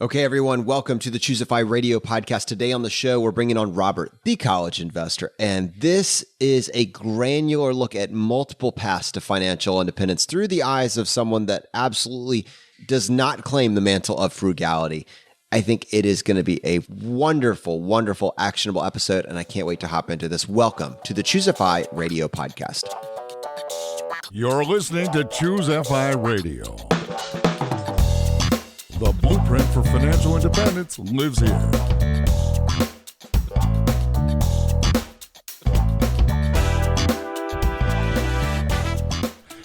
Okay, everyone, welcome to the Choosify Radio podcast. Today on the show, we're bringing on Robert, the college investor, and this is a granular look at multiple paths to financial independence through the eyes of someone that absolutely does not claim the mantle of frugality. I think it is going to be a wonderful, wonderful, actionable episode, and I can't wait to hop into this. Welcome to the Choosify Radio podcast. You're listening to Choosify Radio. The blueprint for financial independence lives here.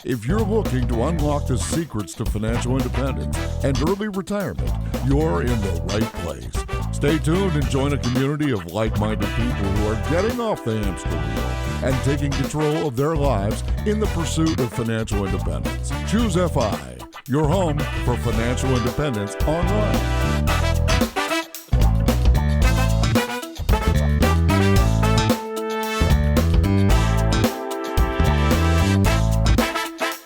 If you're looking to unlock the secrets to financial independence and early retirement, you're in the right place. Stay tuned and join a community of like-minded people who are getting off the hamster wheel and taking control of their lives in the pursuit of financial independence. Choosify, your home for financial independence online.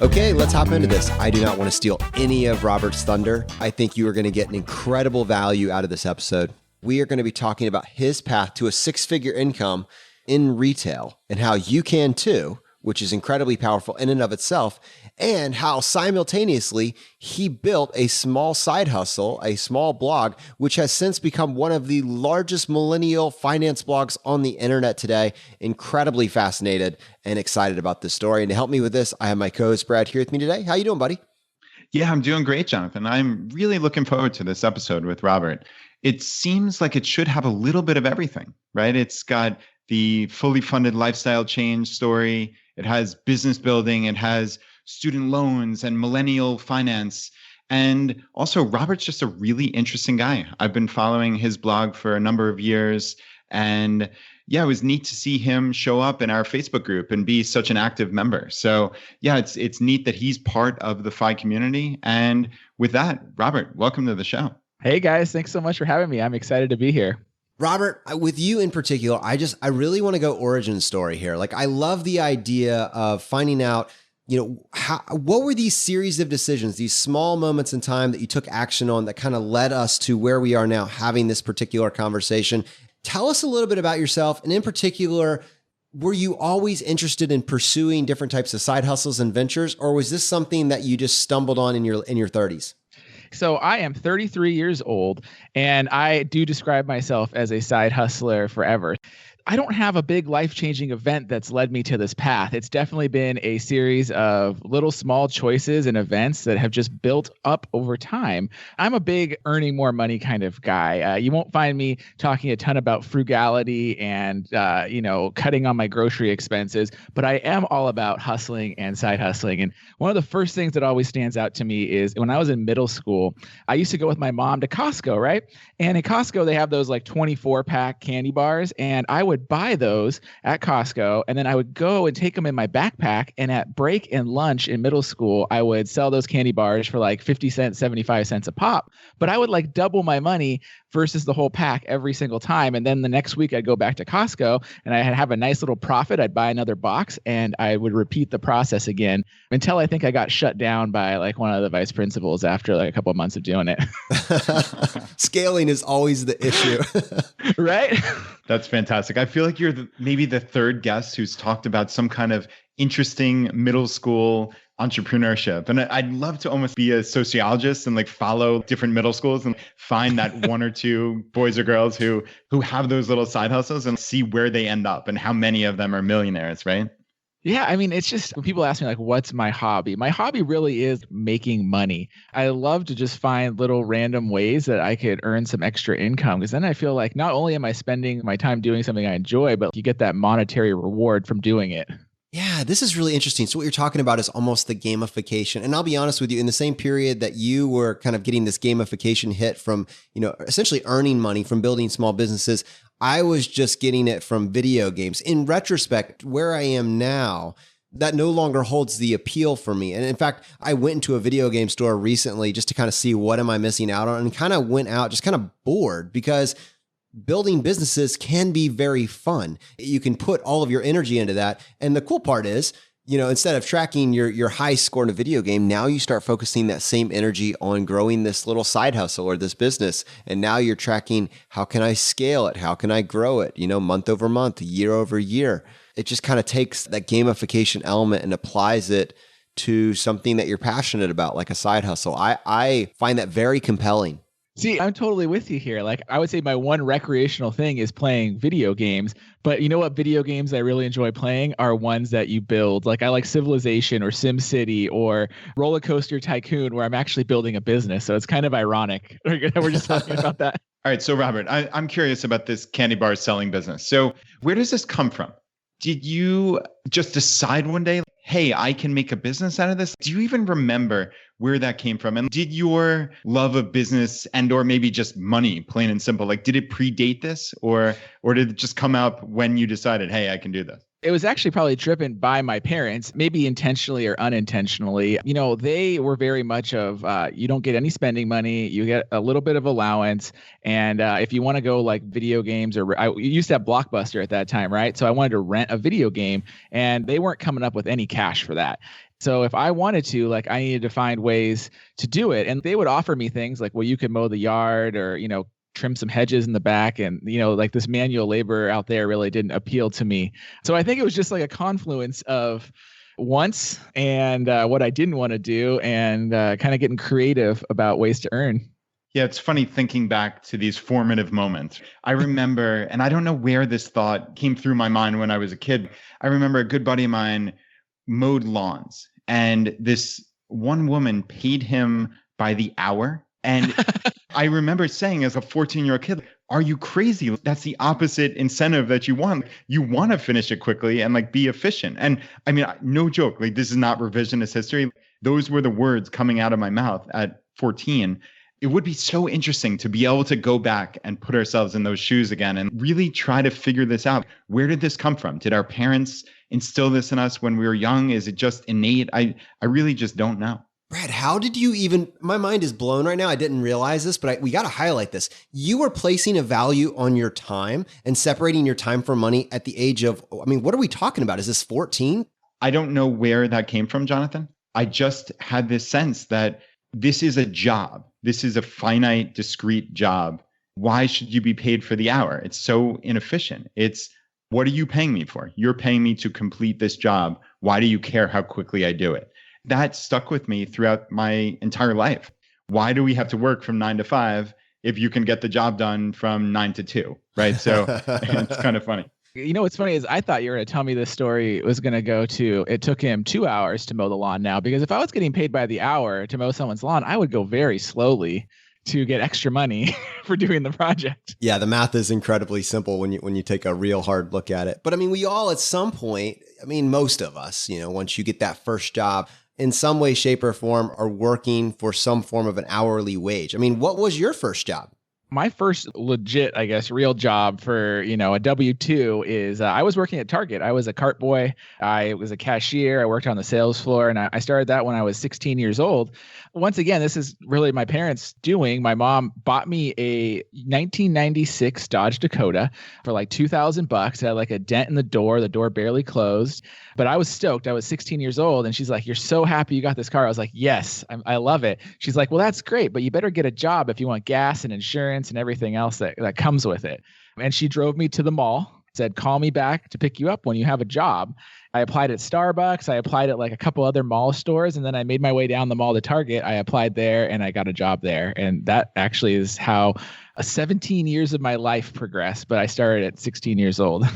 Okay, let's hop into this. I do not want to steal any of Robert's thunder. I think you are going to get an incredible value out of this episode. We are going to be talking about his path to a six-figure income in retail and how you can too, which is incredibly powerful in and of itself, and how simultaneously he built a small side hustle, a small blog, which has since become one of the largest millennial finance blogs on the internet today. Incredibly fascinated and excited about this story. And to help me with this, I have my co-host Brad here with me today. How you doing, buddy? Yeah, I'm doing great, Jonathan. I'm really looking forward to this episode with Robert. It seems like it should have a little bit of everything, right? It's got the fully funded lifestyle change story. It has business building. It has student loans and millennial finance. And also, Robert's just a really interesting guy. I've been following his blog for a number of years. And yeah, it was neat to see him show up in our Facebook group and be such an active member. So yeah, it's neat that he's part of the FI community. And with that, Robert, welcome to the show. Hey guys, thanks so much for having me. I'm excited to be here. Robert, with you in particular, I really want to go origin story here. Like, I love the idea of finding out, what were these series of decisions, these small moments in time that you took action on that kind of led us to where we are now having this particular conversation. Tell us a little bit about yourself. And in particular, were you always interested in pursuing different types of side hustles and ventures, or was this something that you just stumbled on in your 30s? So I am 33 years old, and I do describe myself as a side hustler forever. I don't have a big life-changing event that's led me to this path. It's definitely been a series of little small choices and events that have just built up over time. I'm a big earning more money kind of guy. You won't find me talking a ton about frugality and, cutting on my grocery expenses, but I am all about hustling and side hustling. And one of the first things that always stands out to me is when I was in middle school, I used to go with my mom to Costco, right? And in Costco, they have those like 24-pack candy bars, and I would buy those at Costco, and then I would go and take them in my backpack, and at break and lunch in middle school, I would sell those candy bars for like 50 cents, 75 cents a pop, but I would like double my money versus the whole pack every single time. And then the next week I'd go back to Costco and I'd have a nice little profit. I'd buy another box and I would repeat the process again until I think I got shut down by like one of the vice principals after like a couple of months of doing it. Scaling is always the issue. Right? That's fantastic. I feel like you're maybe the third guest who's talked about some kind of interesting middle school entrepreneurship. And I'd love to almost be a sociologist and like follow different middle schools and find that one or two boys or girls who have those little side hustles and see where they end up and how many of them are millionaires, right? Yeah, I mean, it's just when people ask me like, what's my hobby? My hobby really is making money. I love to just find little random ways that I could earn some extra income, because then I feel like not only am I spending my time doing something I enjoy, but you get that monetary reward from doing it. Yeah, this is really interesting. So what you're talking about is almost the gamification. And I'll be honest with you, in the same period that you were kind of getting this gamification hit from, essentially earning money from building small businesses, I was just getting it from video games. In retrospect, where I am now, that no longer holds the appeal for me. And in fact, I went into a video game store recently just to kind of see what am I missing out on, and kind of went out just kind of bored, because building businesses can be very fun. You can put all of your energy into that. And the cool part is Instead of tracking your high score in a video game, now you start focusing that same energy on growing this little side hustle or this business. And now you're tracking, how can I scale it? How can I grow it? Month over month, year over year. It just kind of takes that gamification element and applies it to something that you're passionate about, like a side hustle. I find that very compelling. See, I'm totally with you here. Like, I would say my one recreational thing is playing video games. But you know what video games I really enjoy playing are ones that you build. Like, I like Civilization or SimCity or Roller Coaster Tycoon, where I'm actually building a business. So it's kind of ironic. We're just talking about that. All right. So, Robert, I'm curious about this candy bar selling business. So where does this come from? Did you just decide one day, hey, I can make a business out of this? Do you even remember where that came from? And did your love of business and or maybe just money, plain and simple, like did it predate this or did it just come out when you decided, hey, I can do this? It was actually probably driven by my parents, maybe intentionally or unintentionally. They were very much of, you don't get any spending money, you get a little bit of allowance. And if you want to go like video games, or I used to have Blockbuster at that time, right? So I wanted to rent a video game and they weren't coming up with any cash for that. So if I wanted to, like, I needed to find ways to do it. And they would offer me things like, well, you could mow the yard or, trim some hedges in the back. And, like this manual labor out there really didn't appeal to me. So I think it was just like a confluence of wants and what I didn't want to do and kind of getting creative about ways to earn. Yeah, it's funny thinking back to these formative moments. I remember, and I don't know where this thought came through my mind when I was a kid. I remember a good buddy of mine mowed lawns and this one woman paid him by the hour. And I remember saying as a 14-year-old kid, are you crazy? That's the opposite incentive that you want. You want to finish it quickly and like be efficient. And I mean, no joke, like this is not revisionist history. Those were the words coming out of my mouth at 14. It would be so interesting to be able to go back and put ourselves in those shoes again and really try to figure this out. Where did this come from? Did our parents instill this in us when we were young? Is it just innate? I really just don't know. Brad, how did you even, my mind is blown right now. I didn't realize this, but we got to highlight this. You were placing a value on your time and separating your time from money at the age of, what are we talking about? Is this 14? I don't know where that came from, Jonathan. I just had this sense that this is a job. This is a finite, discrete job. Why should you be paid for the hour? It's so inefficient. It's, what are you paying me for? You're paying me to complete this job. Why do you care how quickly I do it? That stuck with me throughout my entire life. Why do we have to work from 9 to 5 if you can get the job done from 9 to 2, right? So it's kind of funny. What's funny is I thought you were going to tell me this story was going to go to, it took him 2 hours to mow the lawn now, because if I was getting paid by the hour to mow someone's lawn, I would go very slowly to get extra money for doing the project. Yeah, the math is incredibly simple when you take a real hard look at it. But we all at some point, most of us, once you get that first job, in some way, shape, or form are working for some form of an hourly wage. What was your first job? My first legit, I guess, real job for, a W-2 is I was working at Target. I was a cart boy. I was a cashier. I worked on the sales floor, and I started that when I was 16 years old. Once again, this is really my parents' doing. My mom bought me a 1996 Dodge Dakota for like $2,000. It had like a dent in the door barely closed, but I was stoked. I was 16 years old, and she's like, "You're so happy you got this car." I was like, "Yes, I love it." She's like, "Well, that's great, but you better get a job if you want gas and insurance and everything else that comes with it." And she drove me to the mall, said, "Call me back to pick you up when you have a job." I applied at Starbucks. I applied at like a couple other mall stores. And then I made my way down the mall to Target. I applied there and I got a job there. And that actually is how 17 years of my life progressed. But I started at 16 years old.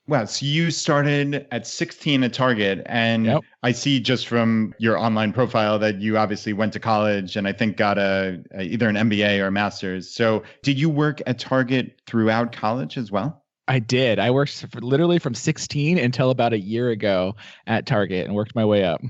Wow. So you started at 16 at Target. And yep. I see just from your online profile that you obviously went to college and I think got either an MBA or a master's. So did you work at Target throughout college as well? I did. I worked literally from 16 until about a year ago at Target and worked my way up.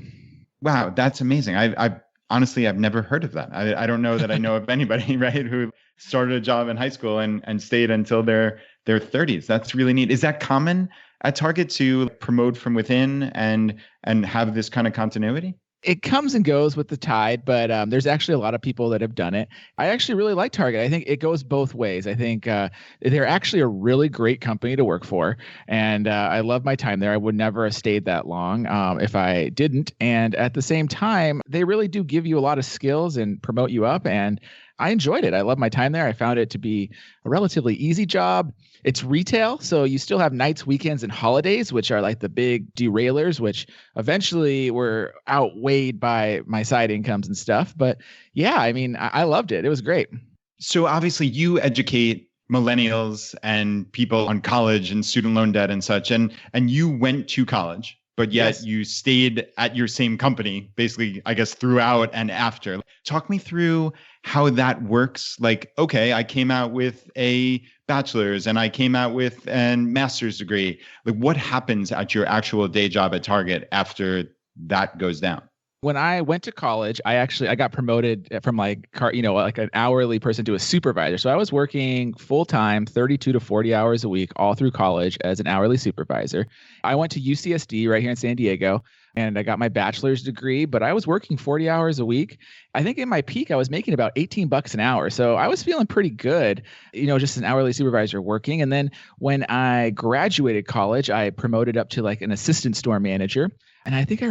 Wow, that's amazing. I honestly, I've never heard of that. I don't know that I know of anybody, right, who started a job in high school and stayed until their 30s. That's really neat. Is that common at Target to promote from within and have this kind of continuity? It comes and goes with the tide, but there's actually a lot of people that have done it. I actually really like Target. I think it goes both ways. I think they're actually a really great company to work for, and I love my time there. I would never have stayed that long if I didn't. And at the same time, they really do give you a lot of skills and promote you up, and I enjoyed it. I love my time there. I found it to be a relatively easy job. It's retail, so you still have nights, weekends, and holidays, which are like the big derailers, which eventually were outweighed by my side incomes and stuff. But yeah, I mean, I loved it. It was great. So obviously you educate millennials and people on college and student loan debt and such, and you went to college, but yet Yes. you stayed at your same company, basically, I guess, throughout and after. Talk me through how that works. Like, okay, I came out with a bachelor's and I came out with a master's degree. Like, what happens at your actual day job at Target after that goes down? When I went to college, I got promoted from like an hourly person to a supervisor. So I was working full time, 32 to 40 hours a week, all through college as an hourly supervisor. I went to UCSD right here in San Diego, and I got my bachelor's degree, but I was working 40 hours a week. I think in my peak, I was making about $18 an hour. So I was feeling pretty good, just an hourly supervisor working. And then when I graduated college, I promoted up to like an assistant store manager. And I think I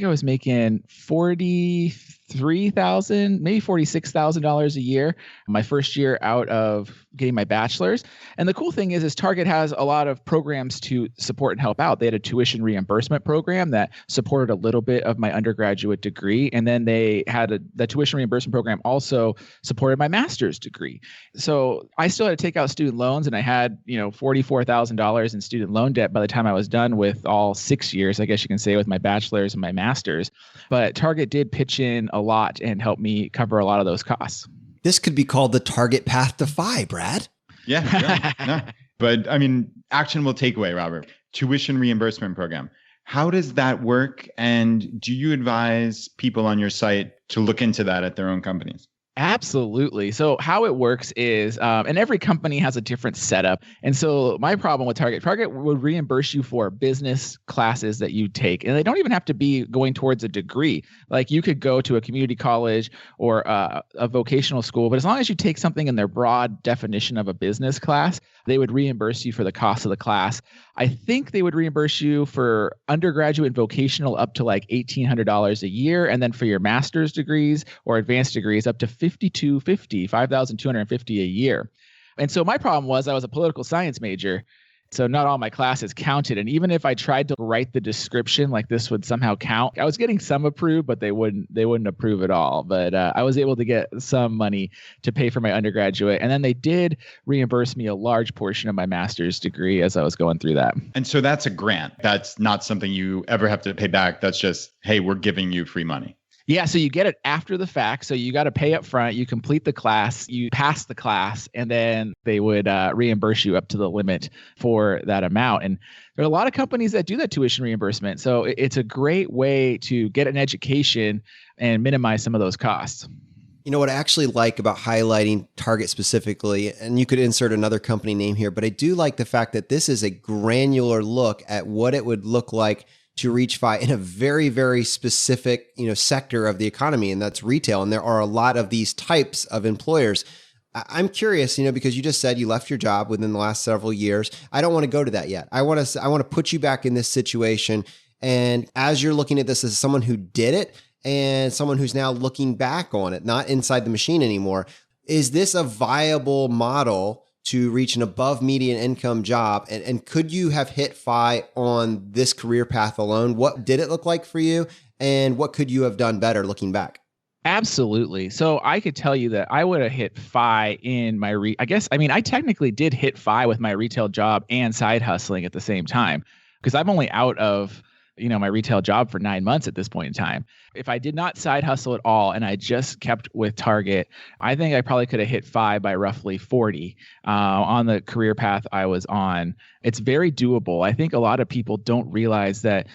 was making $43,000, maybe $46,000 a year my first year out of getting my bachelor's. And the cool thing is Target has a lot of programs to support and help out. They had a tuition reimbursement program that supported a little bit of my undergraduate degree. And then they had the tuition reimbursement program also supported my master's degree. So I still had to take out student loans, and I had, $44,000 in student loan debt by the time I was done with all 6 years, I guess you can say, with my bachelor's and my master's. But Target did pitch in a lot and help me cover a lot of those costs. This could be called the Target Path to Phi, Brad. Yeah. No. But I mean, actionable takeaway, Robert. Tuition reimbursement program. How does that work? And do you advise people on your site to look into that at their own companies? Absolutely. So how it works is, and every company has a different setup. And so my problem with Target would reimburse you for business classes that you take. And they don't even have to be going towards a degree. Like you could go to a community college or a vocational school, but as long as you take something in their broad definition of a business class, they would reimburse you for the cost of the class. I think they would reimburse you for undergraduate and vocational up to like $1,800 a year. And then for your master's degrees or advanced degrees up to $5,250 a year. And so my problem was I was a political science major. So not all my classes counted. And even if I tried to write the description like this would somehow count, I was getting some approved, but they wouldn't approve at all. But I was able to get some money to pay for my undergraduate. And then they did reimburse me a large portion of my master's degree as I was going through that. And so that's a grant. That's not something you ever have to pay back. That's just, hey, we're giving you free money. Yeah, so you get it after the fact. So you got to pay up front, you complete the class, you pass the class, and then they would reimburse you up to the limit for that amount. And there are a lot of companies that do that tuition reimbursement. So it's a great way to get an education and minimize some of those costs. You know what I actually like about highlighting Target specifically, and you could insert another company name here, but I do like the fact that this is a granular look at what it would look like to reach FI in a very, very specific, sector of the economy, and that's retail. And there are a lot of these types of employers. I'm curious, because you just said you left your job within the last several years. I don't want to go to that yet. I want to put you back in this situation. And as you're looking at this as someone who did it and someone who's now looking back on it, not inside the machine anymore, is this a viable model to reach an above median income job? And could you have hit FI on this career path alone? What did it look like for you? And what could you have done better looking back? Absolutely. So I could tell you that I would have hit FI in my I technically did hit FI with my retail job and side hustling at the same time, because I'm only out of my retail job for 9 months at this point in time. If I did not side hustle at all and I just kept with Target, I think I probably could have hit FI by roughly 40 on the career path I was on. It's very doable. I think a lot of people don't realize that,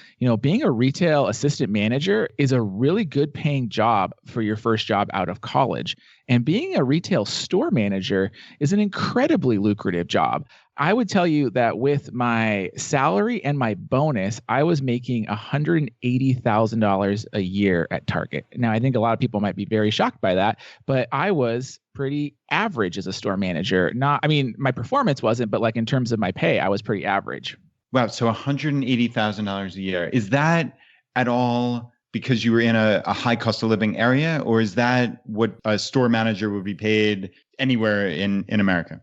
being a retail assistant manager is a really good paying job for your first job out of college. And being a retail store manager is an incredibly lucrative job. I would tell you that with my salary and my bonus, I was making $180,000 a year at Target. Now, I think a lot of people might be very shocked by that, but I was pretty average as a store manager. My performance wasn't, but like in terms of my pay, I was pretty average. Wow. So $180,000 a year. Is that at all because you were in a high cost of living area, or is that what a store manager would be paid anywhere in America?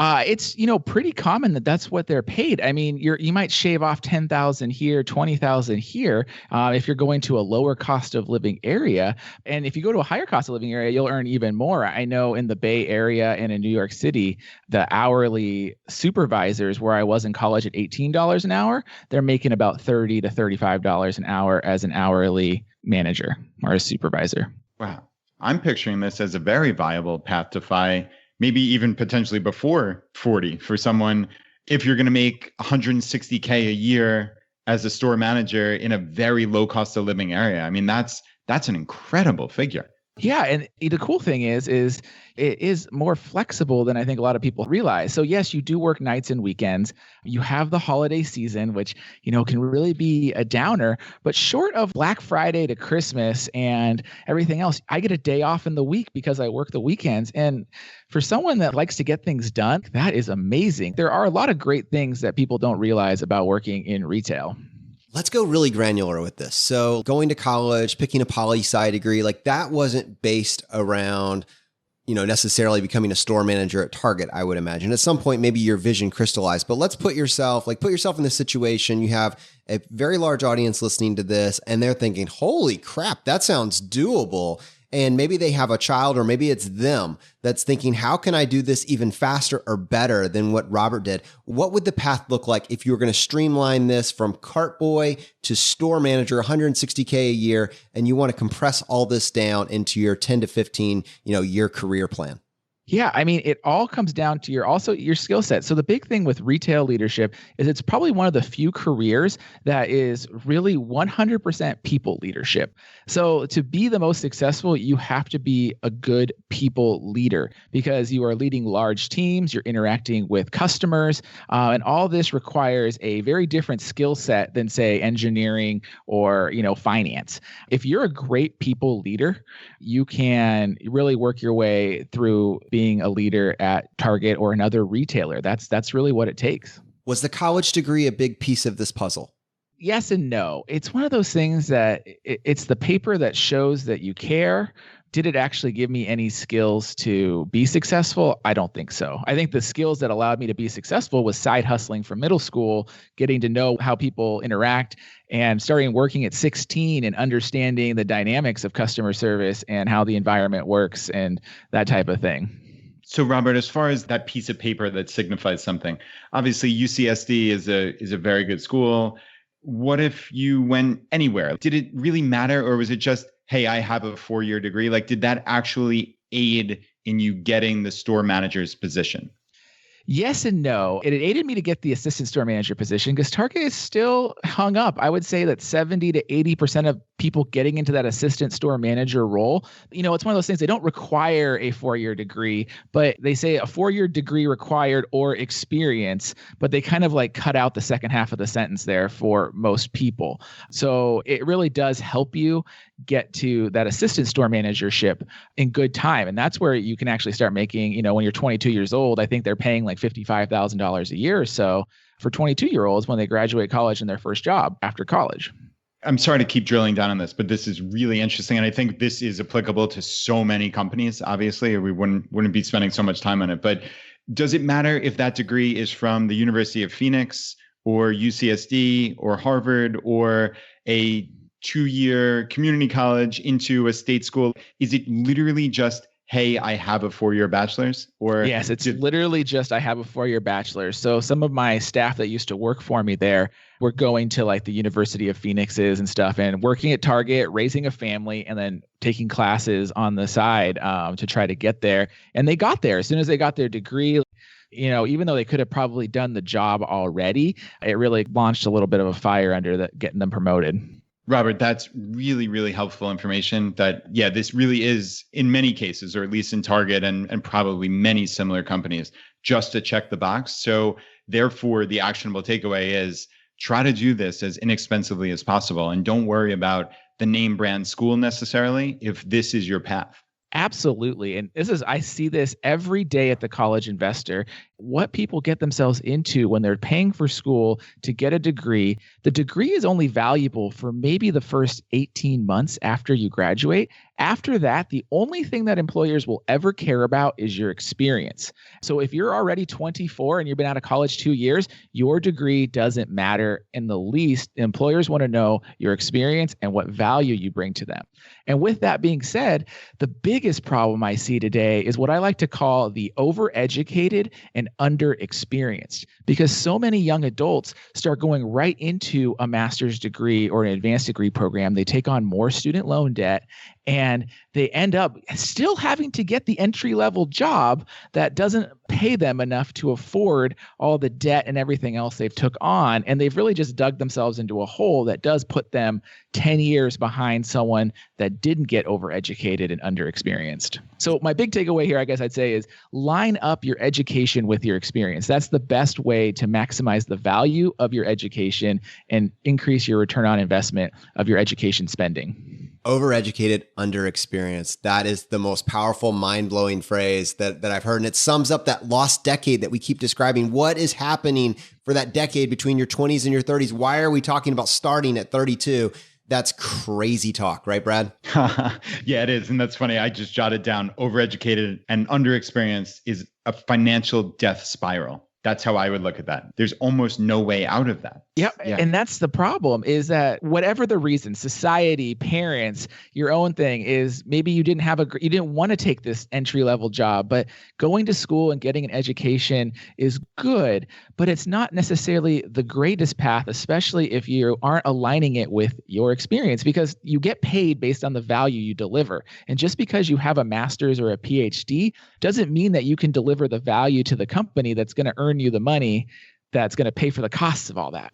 It's pretty common that that's what they're paid. I mean, you might shave off 10,000 here, 20,000 here, if you're going to a lower cost of living area. And if you go to a higher cost of living area, you'll earn even more. I know in the Bay Area and in New York City, the hourly supervisors where I was in college at $18 an hour, they're making about $30 to $35 an hour as an hourly manager or a supervisor. Wow. I'm picturing this as a very viable path to FI, maybe even potentially before 40 for someone, if you're going to make $160K a year as a store manager in a very low cost of living area. I mean, that's an incredible figure. Yeah. And the cool thing is it is more flexible than I think a lot of people realize. So yes, you do work nights and weekends. You have the holiday season, which, can really be a downer, but short of Black Friday to Christmas and everything else, I get a day off in the week because I work the weekends. And for someone that likes to get things done, that is amazing. There are a lot of great things that people don't realize about working in retail. Let's go really granular with this. So going to college, picking a poli-sci degree, like that wasn't based around, necessarily becoming a store manager at Target, I would imagine. At some point, maybe your vision crystallized, but let's put yourself in this situation. You have a very large audience listening to this and they're thinking, holy crap, that sounds doable. And maybe they have a child, or maybe it's them that's thinking, how can I do this even faster or better than what Robert did? What would the path look like if you were going to streamline this from cart boy to store manager, $160K a year, and you want to compress all this down into your 10 to 15, year career plan? Yeah, I mean, it all comes down to your skill set. So the big thing with retail leadership is it's probably one of the few careers that is really 100% people leadership. So to be the most successful, you have to be a good people leader because you are leading large teams, you're interacting with customers, and all this requires a very different skill set than, say, engineering or, finance. If you're a great people leader, you can really work your way through being a leader at Target or another retailer. That's really what it takes. Was the college degree a big piece of this puzzle? Yes and no. It's one of those things that it's the paper that shows that you care. Did it actually give me any skills to be successful? I don't think so. I think the skills that allowed me to be successful was side hustling from middle school, getting to know how people interact, and starting working at 16 and understanding the dynamics of customer service and how the environment works and that type of thing. So Robert, as far as that piece of paper that signifies something, obviously UCSD is a very good school. What if you went anywhere? Did it really matter, or was it just, hey, I have a 4-year degree? Like, did that actually aid in you getting the store manager's position? Yes and no. It aided me to get the assistant store manager position because Target is still hung up. I would say that 70 to 80% of people getting into that assistant store manager role, it's one of those things, they don't require a 4-year degree, but they say a 4-year degree required or experience, but they kind of like cut out the second half of the sentence there for most people. So it really does help you get to that assistant store managership in good time. And that's where you can actually start making, when you're 22 years old, I think they're paying like $55,000 a year or so for 22-year-olds when they graduate college in their first job after college. I'm sorry to keep drilling down on this, but this is really interesting. And I think this is applicable to so many companies, obviously, or we wouldn't be spending so much time on it. But does it matter if that degree is from the University of Phoenix or UCSD or Harvard or a 2-year community college into a state school? Is it literally just, hey, I have a 4-year bachelor's? Or yes, it's literally just, I have a 4-year bachelor's. So some of my staff that used to work for me there were going to like the University of Phoenix's and stuff and working at Target, raising a family, and then taking classes on the side to try to get there. And they got there as soon as they got their degree. Even though they could have probably done the job already, it really launched a little bit of a fire under that, getting them promoted. Robert, that's really, really helpful information that, yeah, this really is in many cases, or at least in Target and probably many similar companies, just to check the box. So therefore, the actionable takeaway is try to do this as inexpensively as possible and don't worry about the name brand school necessarily if this is your path. Absolutely. And I see this every day at the College Investor. What people get themselves into when they're paying for school to get a degree, the degree is only valuable for maybe the first 18 months after you graduate. After that, the only thing that employers will ever care about is your experience. So if you're already 24 and you've been out of college 2 years, your degree doesn't matter in the least. Employers want to know your experience and what value you bring to them. And with that being said, the biggest problem I see today is what I like to call the overeducated and underexperienced, because so many young adults start going right into a master's degree or an advanced degree program. They take on more student loan debt, and they end up still having to get the entry-level job that doesn't pay them enough to afford all the debt and everything else they've took on. And they've really just dug themselves into a hole that does put them 10 years behind someone that didn't get overeducated and underexperienced. So my big takeaway here, I guess I'd say, is line up your education with your experience. That's the best way to maximize the value of your education and increase your return on investment of your education spending. Overeducated, underexperienced. That is the most powerful, mind-blowing phrase that I've heard. And it sums up that lost decade that we keep describing. What is happening for that decade between your 20s and your 30s? Why are we talking about starting at 32? That's crazy talk, right, Brad? Yeah, it is. And that's funny. I just jotted down overeducated and underexperienced is a financial death spiral. That's how I would look at that. There's almost no way out of that. Yep. Yeah. And that's the problem, is that whatever the reason, society, parents, your own thing is, maybe you didn't want to take this entry level job, but going to school and getting an education is good, but it's not necessarily the greatest path, especially if you aren't aligning it with your experience, because you get paid based on the value you deliver. And just because you have a master's or a PhD doesn't mean that you can deliver the value to the company that's going to earn you the money that's going to pay for the costs of all that.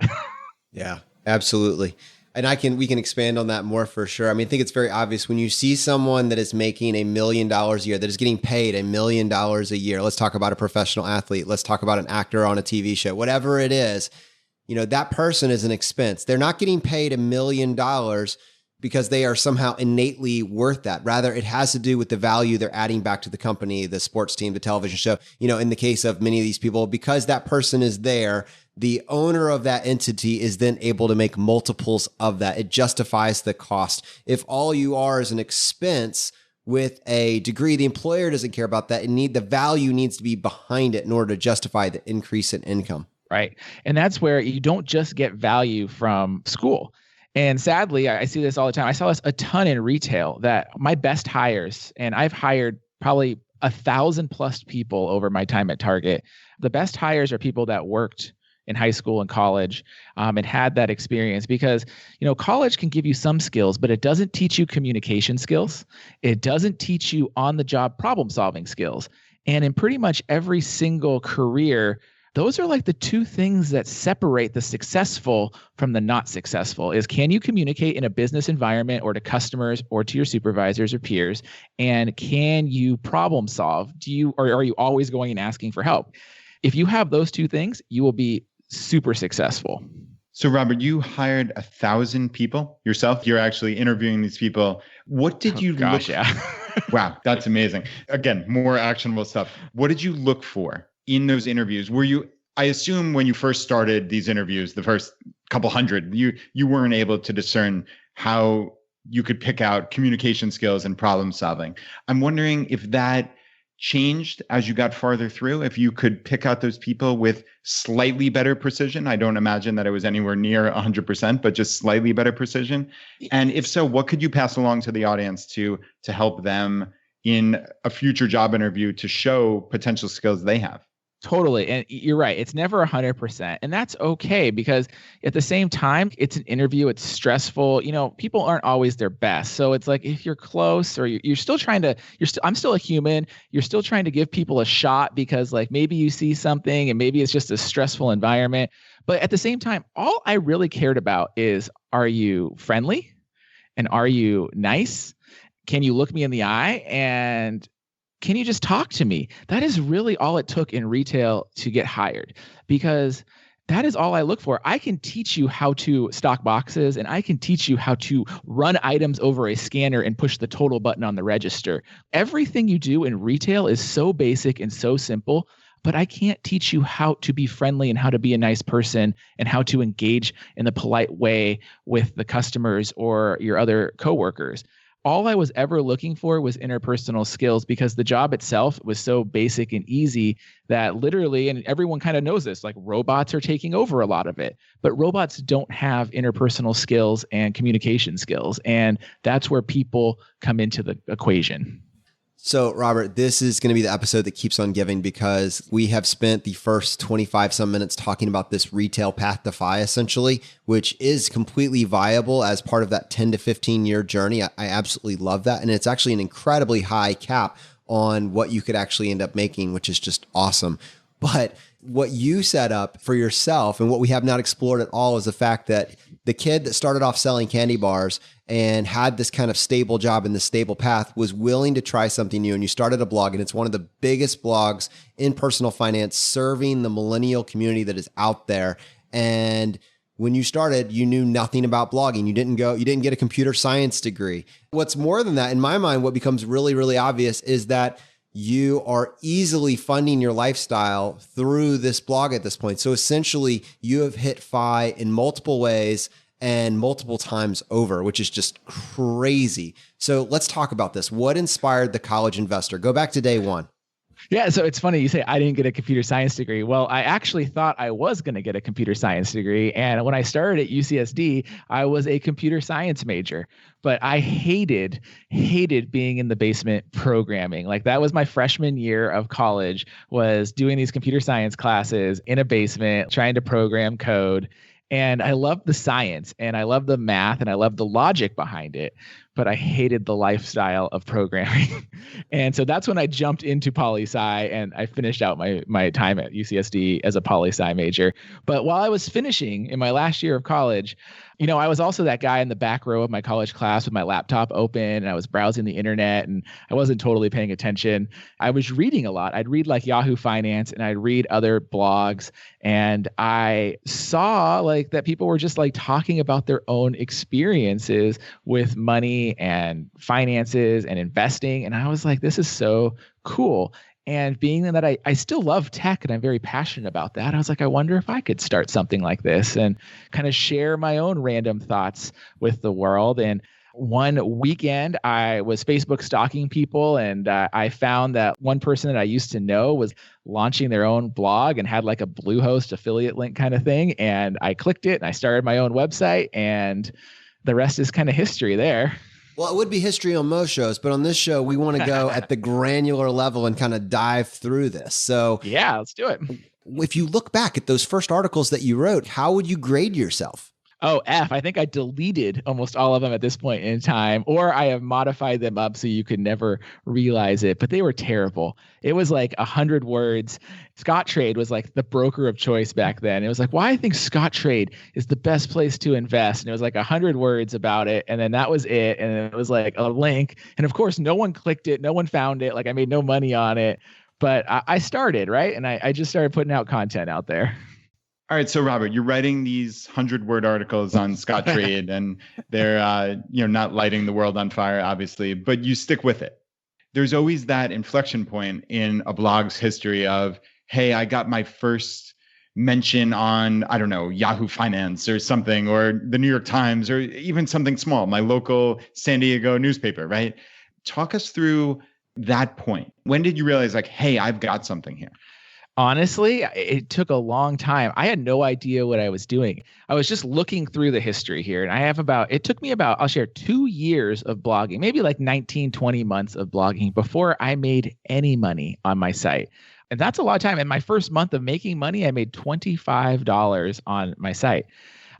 Yeah, absolutely. And we can expand on that more for sure. I mean, I think it's very obvious when you see someone that is making $1 million a year, that is getting paid $1 million a year. Let's talk about a professional athlete. Let's talk about an actor on a TV show, whatever it is, that person is an expense. They're not getting paid $1 million because they are somehow innately worth that. Rather, it has to do with the value they're adding back to the company, the sports team, the television show. In the case of many of these people, because that person is there, the owner of that entity is then able to make multiples of that. It justifies the cost. If all you are is an expense with a degree, the employer doesn't care about that. The value needs to be behind it in order to justify the increase in income. Right. And that's where you don't just get value from school. And sadly, I see this all the time. I saw this a ton in retail, that my best hires, and I've hired probably 1,000+ people over my time at Target. The best hires are people that worked in high school and college and had that experience, because, college can give you some skills, but it doesn't teach you communication skills. It doesn't teach you on-the-job problem-solving skills. And in pretty much every single career, those are like the two things that separate the successful from the not successful. Is, can you communicate in a business environment or to customers or to your supervisors or peers? And can you problem solve? Or are you always going and asking for help? If you have those two things, you will be super successful. So Robert, you hired 1,000 people yourself. You're actually interviewing these people. What did you look? Yeah. Wow, that's amazing. Again, more actionable stuff. What did you look for in those interviews? I assume when you first started these interviews, the first couple hundred, you weren't able to discern how you could pick out communication skills and problem solving. I'm wondering if that changed as you got farther through, if you could pick out those people with slightly better precision. I don't imagine that it was anywhere near 100%, but just slightly better precision. And if so, what could you pass along to the audience to help them in a future job interview to show potential skills they have? Totally. And you're right. It's never 100%. And that's okay, because at the same time, it's an interview. It's stressful. People aren't always their best. So it's like, if you're close, or you're still trying to, I'm still a human. You're still trying to give people a shot, because like maybe you see something and maybe it's just a stressful environment. But at the same time, all I really cared about is, are you friendly? And are you nice? Can you look me in the eye? And can you just talk to me? That is really all it took in retail to get hired, because that is all I look for. I can teach you how to stock boxes, and I can teach you how to run items over a scanner and push the total button on the register. Everything you do in retail is so basic and so simple, but I can't teach you how to be friendly and how to be a nice person and how to engage in a polite way with the customers or your other coworkers. All I was ever looking for was interpersonal skills, because the job itself was so basic and easy that literally, and everyone kind of knows this, like robots are taking over a lot of it, but robots don't have interpersonal skills and communication skills. And that's where people come into the equation. So, Robert, this is going to be the episode that keeps on giving, because we have spent the first 25 some minutes talking about this retail path to FI, essentially, which is completely viable as part of that 10 to 15 year journey. I absolutely love that. And it's actually an incredibly high cap on what you could actually end up making, which is just awesome. But what you set up for yourself and what we have not explored at all is the fact that the kid that started off selling candy bars and had this kind of stable job in this stable path was willing to try something new. And you started a blog, and it's one of the biggest blogs in personal finance, serving the millennial community that is out there. And when you started, you knew nothing about blogging. You didn't get a computer science degree. What's more than that, in my mind, what becomes really, really obvious is that you are easily funding your lifestyle through this blog at this point. So essentially, you have hit FI in multiple ways and multiple times over, which is just crazy. So let's talk about this. What inspired the college investor? Go back to day one. Yeah, so it's funny you say I didn't get a computer science degree. Well, I actually thought I was going to get a computer science degree. And when I started at UCSD, I was a computer science major. But I hated being in the basement programming. Like, that was my freshman year of college, was doing these computer science classes in a basement, trying to program code. And I loved the science, and I loved the math, and I loved the logic behind it, but I hated the lifestyle of programming. And so that's when I jumped into poli-sci, and I finished out my time at UCSD as a poli-sci major. But while I was finishing in my last year of college, I was also that guy in the back row of my college class with my laptop open, and I was browsing the internet, and I wasn't totally paying attention. I was reading a lot. I'd read like Yahoo Finance, and I'd read other blogs, and I saw like that people were just like talking about their own experiences with money and finances and investing. And I was like, this is so cool. And being that I still love tech and I'm very passionate about that, I was like, I wonder if I could start something like this and kind of share my own random thoughts with the world. And one weekend, I was Facebook stalking people, and I found that one person that I used to know was launching their own blog and had like a Bluehost affiliate link kind of thing. And I clicked it, and I started my own website, and the rest is kind of history there. Well, it would be history on most shows, but on this show, we want to go at the granular level and kind of dive through this. So yeah, let's do it. If you look back at those first articles that you wrote, how would you grade yourself? Oh, F. I think I deleted almost all of them at this point in time, or I have modified them up so you could never realize it, but they were terrible. It was like 100 words. Scottrade was like the broker of choice back then. It was like, why I think Scottrade is the best place to invest. And it was like 100 words about it. And then that was it. And it was like a link. And of course, no one clicked it. No one found it. Like, I made no money on it, but I started, right? And I just started putting out content out there. All right, so Robert, you're writing these 100-word articles on Scottrade, and they're not lighting the world on fire, obviously, but you stick with it. There's always that inflection point in a blog's history of, hey, I got my first mention on, I don't know, Yahoo Finance or something, or the New York Times, or even something small, my local San Diego newspaper, right? Talk us through that point. When did you realize, like, hey, I've got something here? Honestly, it took a long time. I had no idea what I was doing. I was just looking through the history here. And it took me about, I'll share 2 years of blogging, maybe like 19, 20 months of blogging before I made any money on my site. And that's a lot of time. In my first month of making money, I made $25 on my site.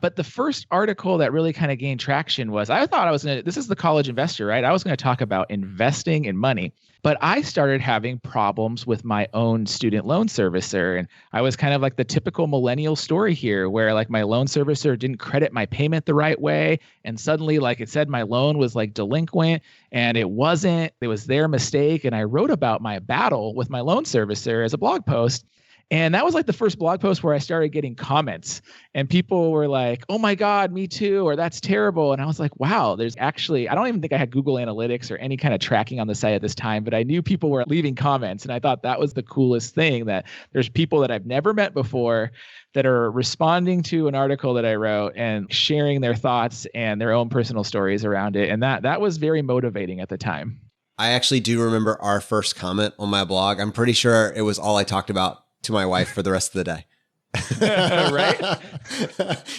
But the first article that really kind of gained traction was, I thought I was going to, this is the college investor, right? I was going to talk about investing in money. But I started having problems with my own student loan servicer. And I was kind of like the typical millennial story here, where like my loan servicer didn't credit my payment the right way. And suddenly, like it said, my loan was like delinquent, and it wasn't. It was their mistake. And I wrote about my battle with my loan servicer as a blog post. And that was like the first blog post where I started getting comments, and people were like, "Oh my God, me too," or "That's terrible." And I was like, wow, there's actually, I don't even think I had Google Analytics or any kind of tracking on the site at this time, but I knew people were leaving comments. And I thought that was the coolest thing, that there's people that I've never met before that are responding to an article that I wrote and sharing their thoughts and their own personal stories around it. And that was very motivating at the time. I actually do remember our first comment on my blog. I'm pretty sure it was all I talked about to my wife for the rest of the day. Right?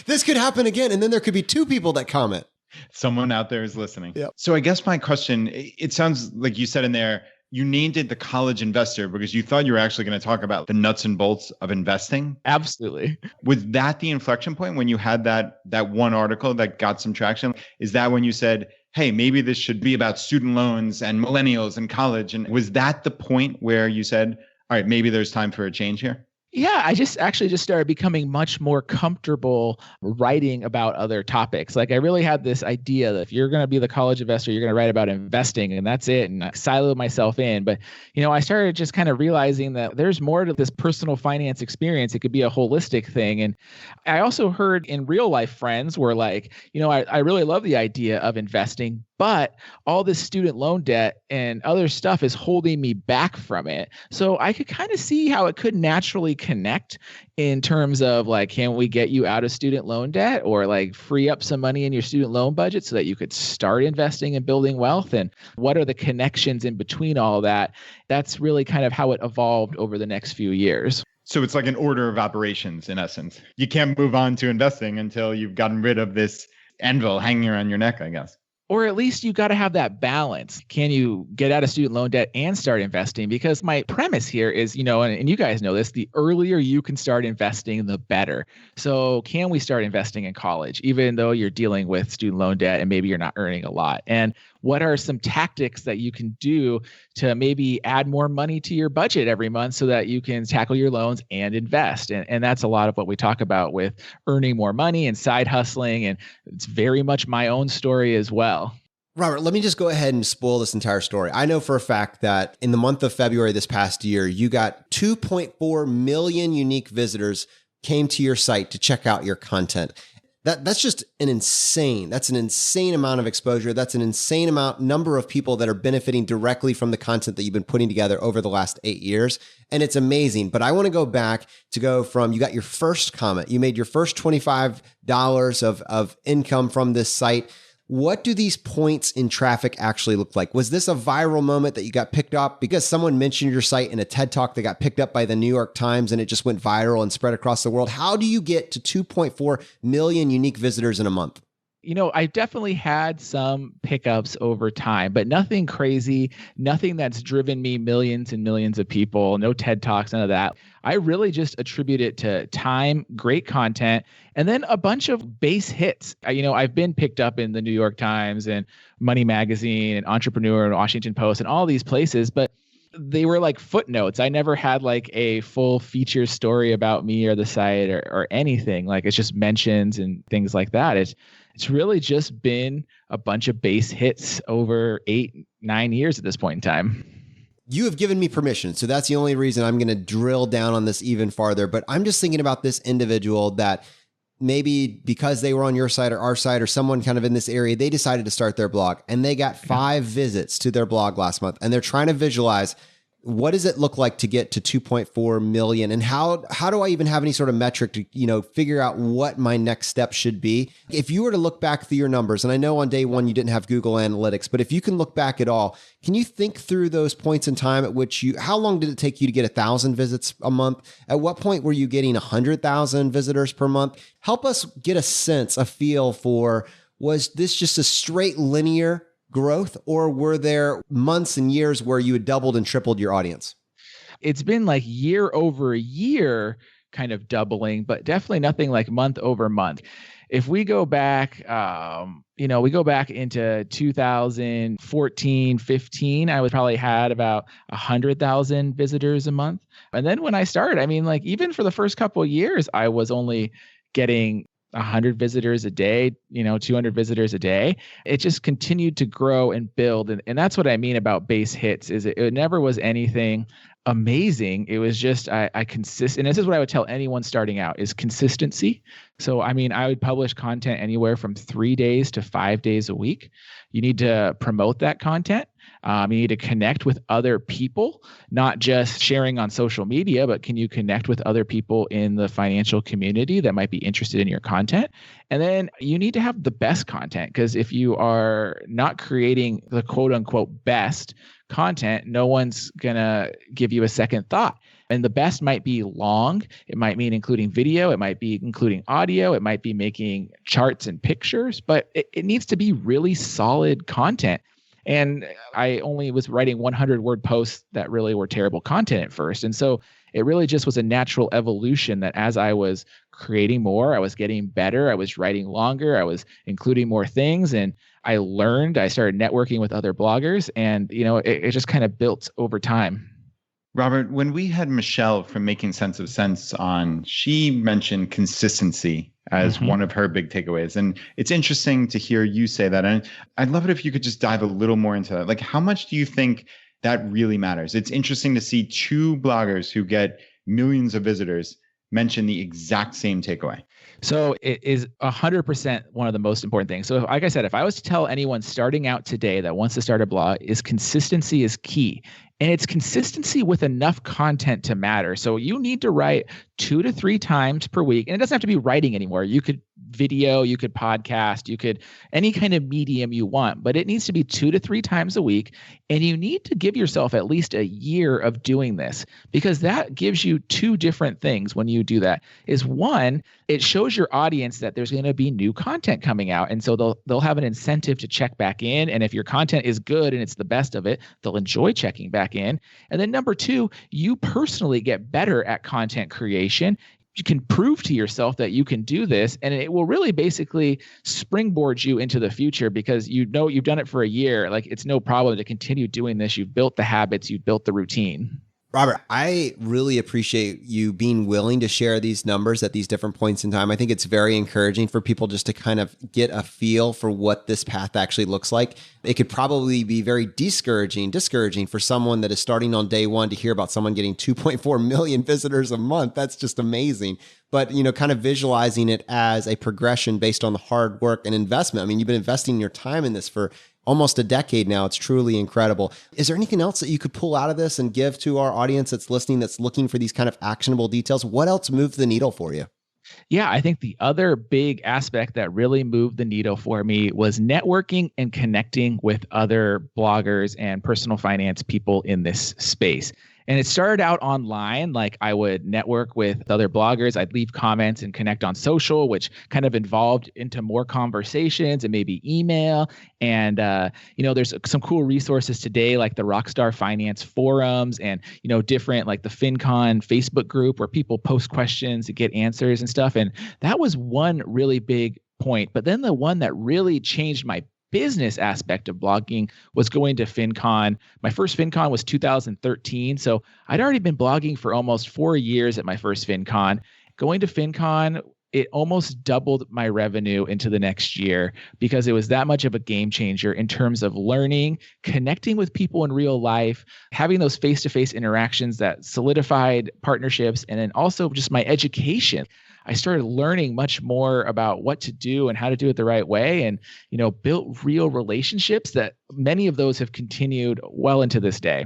This could happen again. And then there could be two people that comment. Someone out there is listening. Yep. So I guess my question, it sounds like you said in there, you named it the college investor because you thought you were actually going to talk about the nuts and bolts of investing. Absolutely. Was that the inflection point when you had that one article that got some traction? Is that when you said, hey, maybe this should be about student loans and millennials and college? And was that the point where you said, all right, maybe there's time for a change here? Yeah, I just started becoming much more comfortable writing about other topics. Like I really had this idea that if you're going to be the college investor, you're going to write about investing, and that's it. And I siloed myself in. But, I started just kind of realizing that there's more to this personal finance experience. It could be a holistic thing. And I also heard in real life friends were like, I really love the idea of investing, but all this student loan debt and other stuff is holding me back from it. So I could kind of see how it could naturally connect in terms of like, can we get you out of student loan debt, or like free up some money in your student loan budget so that you could start investing and building wealth? And what are the connections in between all that? That's really kind of how it evolved over the next few years. So it's like an order of operations in essence. You can't move on to investing until you've gotten rid of this anvil hanging around your neck, I guess. Or at least you got to have that balance. Can you get out of student loan debt and start investing? Because my premise here is, and you guys know this, the earlier you can start investing, the better. So can we start investing in college, even though you're dealing with student loan debt and maybe you're not earning a lot? And what are some tactics that you can do to maybe add more money to your budget every month so that you can tackle your loans and invest? And that's a lot of what we talk about with earning more money and side hustling. And it's very much my own story as well. Robert, let me just go ahead and spoil this entire story. I know for a fact that in the month of February this past year, you got 2.4 million unique visitors came to your site to check out your content. That's just that's an insane amount of exposure. That's an insane number of people that are benefiting directly from the content that you've been putting together over the last 8 years. And it's amazing. But I want to go back to go from, you got your first comment, you made your first $25 of income from this site. What do these points in traffic actually look like? Was this a viral moment that you got picked up because someone mentioned your site in a TED Talk that got picked up by the New York Times and it just went viral and spread across the world? How do you get to 2.4 million unique visitors in a month? I definitely had some pickups over time, but nothing crazy, nothing that's driven me millions and millions of people, no TED Talks, none of that. I really just attribute it to time, great content, and then a bunch of base hits. I've been picked up in the New York Times and Money Magazine and Entrepreneur and Washington Post and all these places, but they were like footnotes. I never had like a full feature story about me or the site or anything. Like it's just mentions and things like that. It's really just been a bunch of base hits over 8-9 years at this point in time. You have given me permission. So that's the only reason I'm going to drill down on this even farther. But I'm just thinking about this individual that maybe because they were on your site or our site or someone kind of in this area, they decided to start their blog and they got 5 visits to their blog last month. And they're trying to visualize, what does it look like to get to 2.4 million? And how do I even have any sort of metric to, figure out what my next step should be? If you were to look back through your numbers, and I know on day one you didn't have Google Analytics, but if you can look back at all, can you think through those points in time at which how long did it take you to get 1,000 visits a month? At what point were you getting 100,000 visitors per month? Help us get a feel for, was this just a straight linear growth, or were there months and years where you had doubled and tripled your audience? It's been like year over year kind of doubling, but definitely nothing like month over month. if we go back, we go back into 2014, 15, I was probably had about 100,000 visitors a month. And then when I started, even for the first couple of years, I was only getting 100 visitors a day, 200 visitors a day. It just continued to grow and build. And that's what I mean about base hits is it never was anything amazing. It was just, I consist. And this is what I would tell anyone starting out is consistency. So, I would publish content anywhere from 3 days to 5 days a week. You need to promote that content. You need to connect with other people, not just sharing on social media, but can you connect with other people in the financial community that might be interested in your content? And then you need to have the best content, because if you are not creating the quote unquote best content, no one's going to give you a second thought. And the best might be long. It might mean including video. It might be including audio. It might be making charts and pictures, but it needs to be really solid content. And I only was writing 100-word posts that really were terrible content at first. And so it really just was a natural evolution that as I was creating more, I was getting better. I was writing longer. I was including more things. And I learned, I started networking with other bloggers. And, it just kind of built over time. Robert, when we had Michelle from Making Sense of Sense on, she mentioned consistency as one of her big takeaways. And it's interesting to hear you say that. And I'd love it if you could just dive a little more into that. Like, how much do you think that really matters? It's interesting to see two bloggers who get millions of visitors mention the exact same takeaway. So it is 100% one of the most important things. So like I said, if I was to tell anyone starting out today that wants to start a blog, is consistency is key. And it's consistency with enough content to matter. So you need to write 2 to 3 times per week. And it doesn't have to be writing anymore. You could video, you could podcast, you could any kind of medium you want, but it needs to be 2 to 3 times a week. And you need to give yourself at least a year of doing this, because that gives you 2 different things when you do that. Is one, it shows your audience that there's going to be new content coming out. And so they'll have an incentive to check back in. And if your content is good and it's the best of it, they'll enjoy checking back in. And then number 2, you personally get better at content creation. You can prove to yourself that you can do this, and it will really basically springboard you into the future, because you've done it for a year. Like, it's no problem to continue doing this. You've built the habits, you've built the routine. Robert, I really appreciate you being willing to share these numbers at these different points in time. I think it's very encouraging for people just to kind of get a feel for what this path actually looks like. It could probably be very discouraging for someone that is starting on day one to hear about someone getting 2.4 million visitors a month. That's just amazing. But, kind of visualizing it as a progression based on the hard work and investment. You've been investing your time in this for almost a decade now. It's truly incredible. Is there anything else that you could pull out of this and give to our audience that's listening, that's looking for these kind of actionable details? What else moved the needle for you? Yeah, I think the other big aspect that really moved the needle for me was networking and connecting with other bloggers and personal finance people in this space. And it started out online. Like, I would network with other bloggers. I'd leave comments and connect on social, which kind of evolved into more conversations and maybe email. And, there's some cool resources today, like the Rockstar Finance forums and, different, like the FinCon Facebook group where people post questions to get answers and stuff. And that was one really big point. But then the one that really changed my business aspect of blogging was going to FinCon. My first FinCon was 2013. So I'd already been blogging for almost 4 years at my first FinCon. Going to FinCon, it almost doubled my revenue into the next year, because it was that much of a game changer in terms of learning, connecting with people in real life, having those face-to-face interactions that solidified partnerships, and then also just my education. I started learning much more about what to do and how to do it the right way, and, built real relationships that many of those have continued well into this day.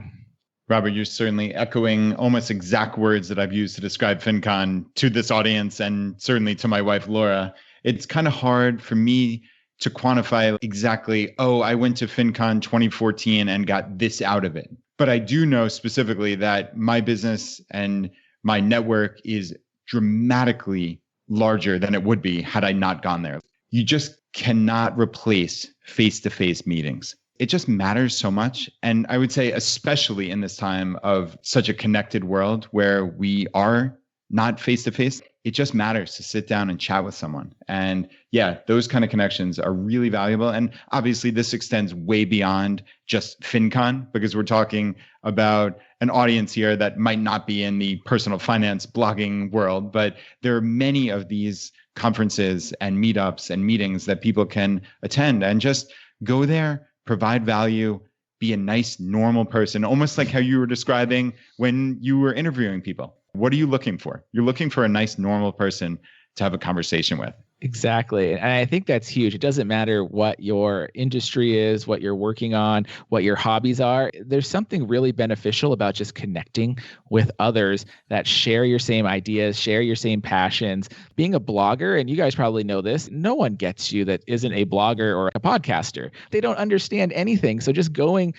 Robert, you're certainly echoing almost exact words that I've used to describe FinCon to this audience, and certainly to my wife, Laura. It's kind of hard for me to quantify exactly, I went to FinCon 2014 and got this out of it. But I do know specifically that my business and my network is dramatically larger than it would be had I not gone there. You just cannot replace face-to-face meetings. It just matters so much. And I would say, especially in this time of such a connected world where we are not face to face. It just matters to sit down and chat with someone. And yeah, those kind of connections are really valuable. And obviously this extends way beyond just FinCon, because we're talking about an audience here that might not be in the personal finance blogging world, but there are many of these conferences and meetups and meetings that people can attend and just go there, provide value, be a nice, normal person, almost like how you were describing when you were interviewing people. What are you looking for? You're looking for a nice, normal person to have a conversation with. Exactly. And I think that's huge. It doesn't matter what your industry is, what you're working on, what your hobbies are. There's something really beneficial about just connecting with others that share your same ideas, share your same passions. Being a blogger, and you guys probably know this, no one gets you that isn't a blogger or a podcaster. They don't understand anything. So just being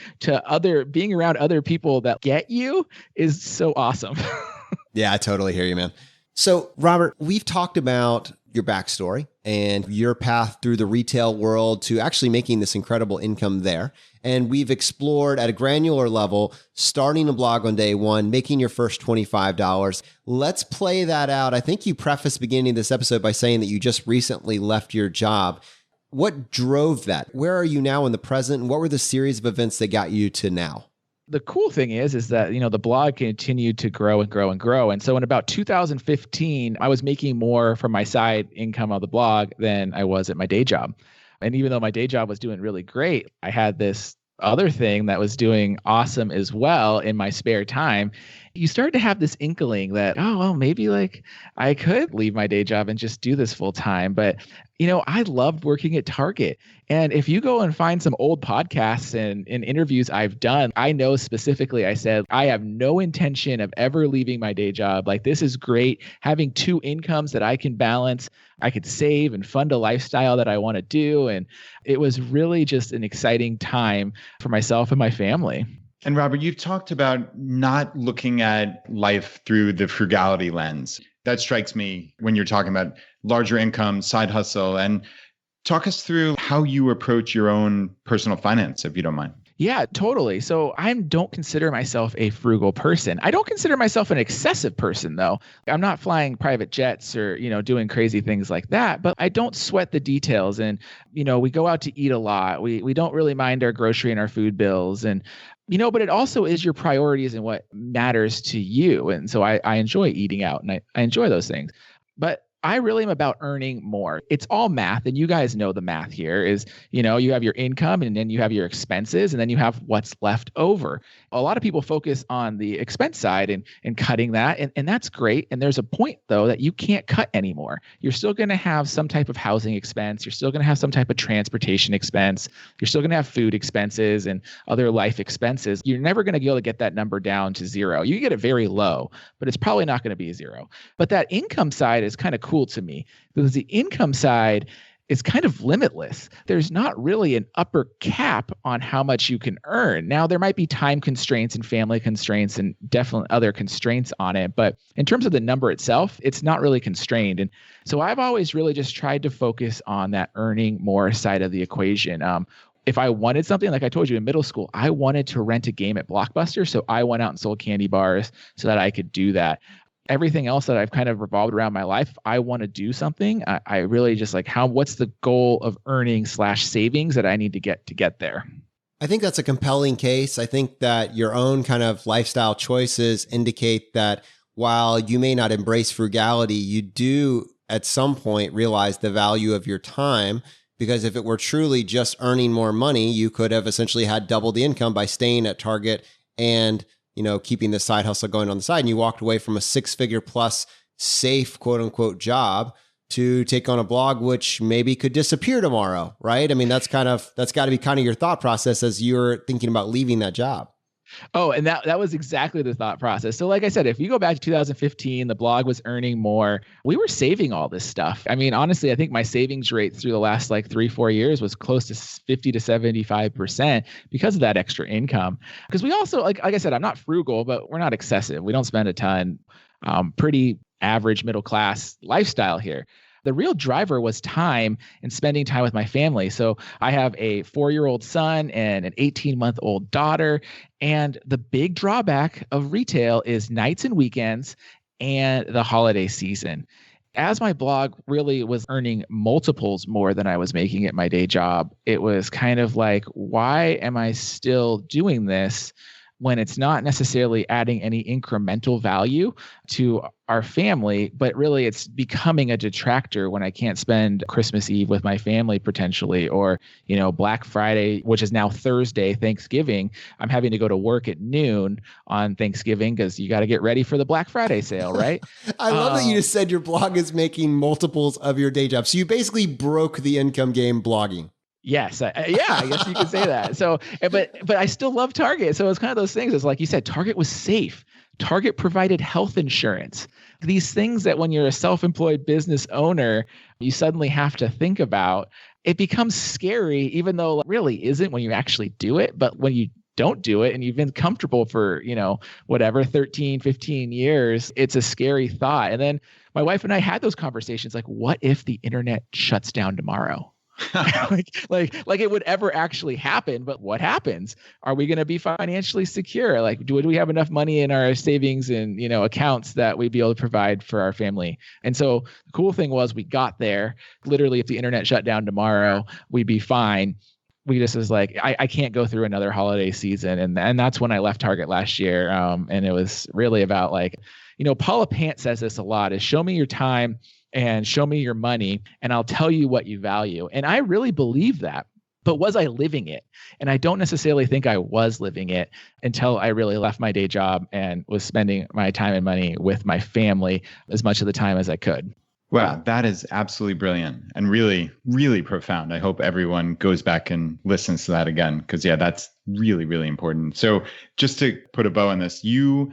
around other people that get you is so awesome. Yeah, I totally hear you, man. So, Robert, we've talked about your backstory and your path through the retail world to actually making this incredible income there. And we've explored at a granular level, starting a blog on day one, making your first $25. Let's play that out. I think you prefaced beginning of this episode by saying that you just recently left your job. What drove that? Where are you now in the present? And what were the series of events that got you to now? The cool thing is that, the blog continued to grow and grow and grow. And so in about 2015, I was making more from my side income of the blog than I was at my day job. And even though my day job was doing really great, I had this other thing that was doing awesome as well in my spare time. You start to have this inkling that, oh, well, maybe like I could leave my day job and just do this full time. But, I loved working at Target. And if you go and find some old podcasts and interviews I've done, I know specifically I said, I have no intention of ever leaving my day job. Like, this is great. Having two incomes that I can balance. I could save and fund a lifestyle that I want to do. And it was really just an exciting time for myself and my family. And Robert, you've talked about not looking at life through the frugality lens. That strikes me when you're talking about larger income, side hustle, and talk us through how you approach your own personal finance, if you don't mind. Yeah, totally. So I don't consider myself a frugal person. I don't consider myself an excessive person, though. I'm not flying private jets or, doing crazy things like that, but I don't sweat the details. And, we go out to eat a lot. We don't really mind our grocery and our food bills. And, but it also is your priorities and what matters to you. And so I enjoy eating out and I enjoy those things. But I really am about earning more. It's all math. And you guys know the math here is, you have your income and then you have your expenses and then you have what's left over. A lot of people focus on the expense side and cutting that. And that's great. And there's a point, though, that you can't cut anymore. You're still going to have some type of housing expense. You're still going to have some type of transportation expense. You're still going to have food expenses and other life expenses. You're never going to be able to get that number down to zero. You can get it very low, but it's probably not going to be zero. But that income side is kind of cool to me because the income side is kind of limitless. There's not really an upper cap on how much you can earn. Now, there might be time constraints and family constraints and definitely other constraints on it. But in terms of the number itself, it's not really constrained. And so I've always really just tried to focus on that earning more side of the equation. If I wanted something, like I told you in middle school, I wanted to rent a game at Blockbuster. So I went out and sold candy bars so that I could do that. Everything else that I've kind of revolved around my life, I want to do something. I really just like what's the goal of earning / savings that I need to get there? I think that's a compelling case. I think that your own kind of lifestyle choices indicate that while you may not embrace frugality, you do at some point realize the value of your time. Because if it were truly just earning more money, you could have essentially had double the income by staying at Target and keeping the side hustle going on the side. And you walked away from a 6-figure plus safe, quote unquote, job to take on a blog, which maybe could disappear tomorrow, right? I mean, that's got to be kind of your thought process as you're thinking about leaving that job. Oh, and that was exactly the thought process. So like I said, if you go back to 2015, the blog was earning more. We were saving all this stuff. I mean, honestly, I think my savings rate through the last 3-4 years was close to 50 to 75% because of that extra income. Because we also, like I said, I'm not frugal, but we're not excessive. We don't spend a ton. Pretty average middle class lifestyle here. The real driver was time and spending time with my family. So I have a 4-year-old son and an 18-month-old daughter. And the big drawback of retail is nights and weekends and the holiday season. As my blog really was earning multiples more than I was making at my day job, it was kind of like, why am I still doing this when it's not necessarily adding any incremental value to our family, but really it's becoming a detractor when I can't spend Christmas Eve with my family potentially, or, Black Friday, which is now Thursday, Thanksgiving. I'm having to go to work at noon on Thanksgiving because you got to get ready for the Black Friday sale, right? I love that you just said your blog is making multiples of your day job. So you basically broke the income game blogging. Yes. I guess you could say that. So, but I still love Target. So it's kind of those things. It's like you said, Target was safe. Target provided health insurance. These things that when you're a self-employed business owner, you suddenly have to think about. It becomes scary, even though it really isn't when you actually do it. But when you don't do it and you've been comfortable for, 13, 15 years, it's a scary thought. And then my wife and I had those conversations like, what if the internet shuts down tomorrow? like it would ever actually happen, but what happens? Are we going to be financially secure? Like, do we have enough money in our savings and, accounts that we'd be able to provide for our family? And so the cool thing was we got there. Literally, if the internet shut down tomorrow, we'd be fine. We just was like, I can't go through another holiday season. And that's when I left Target last year. And it was really about like, Paula Pant says this a lot, is show me your time and show me your money, and I'll tell you what you value. And I really believe that. But was I living it? And I don't necessarily think I was living it until I really left my day job and was spending my time and money with my family as much of the time as I could. Wow, that is absolutely brilliant and really, really profound. I hope everyone goes back and listens to that again, because that's really, really important. So just to put a bow on this, you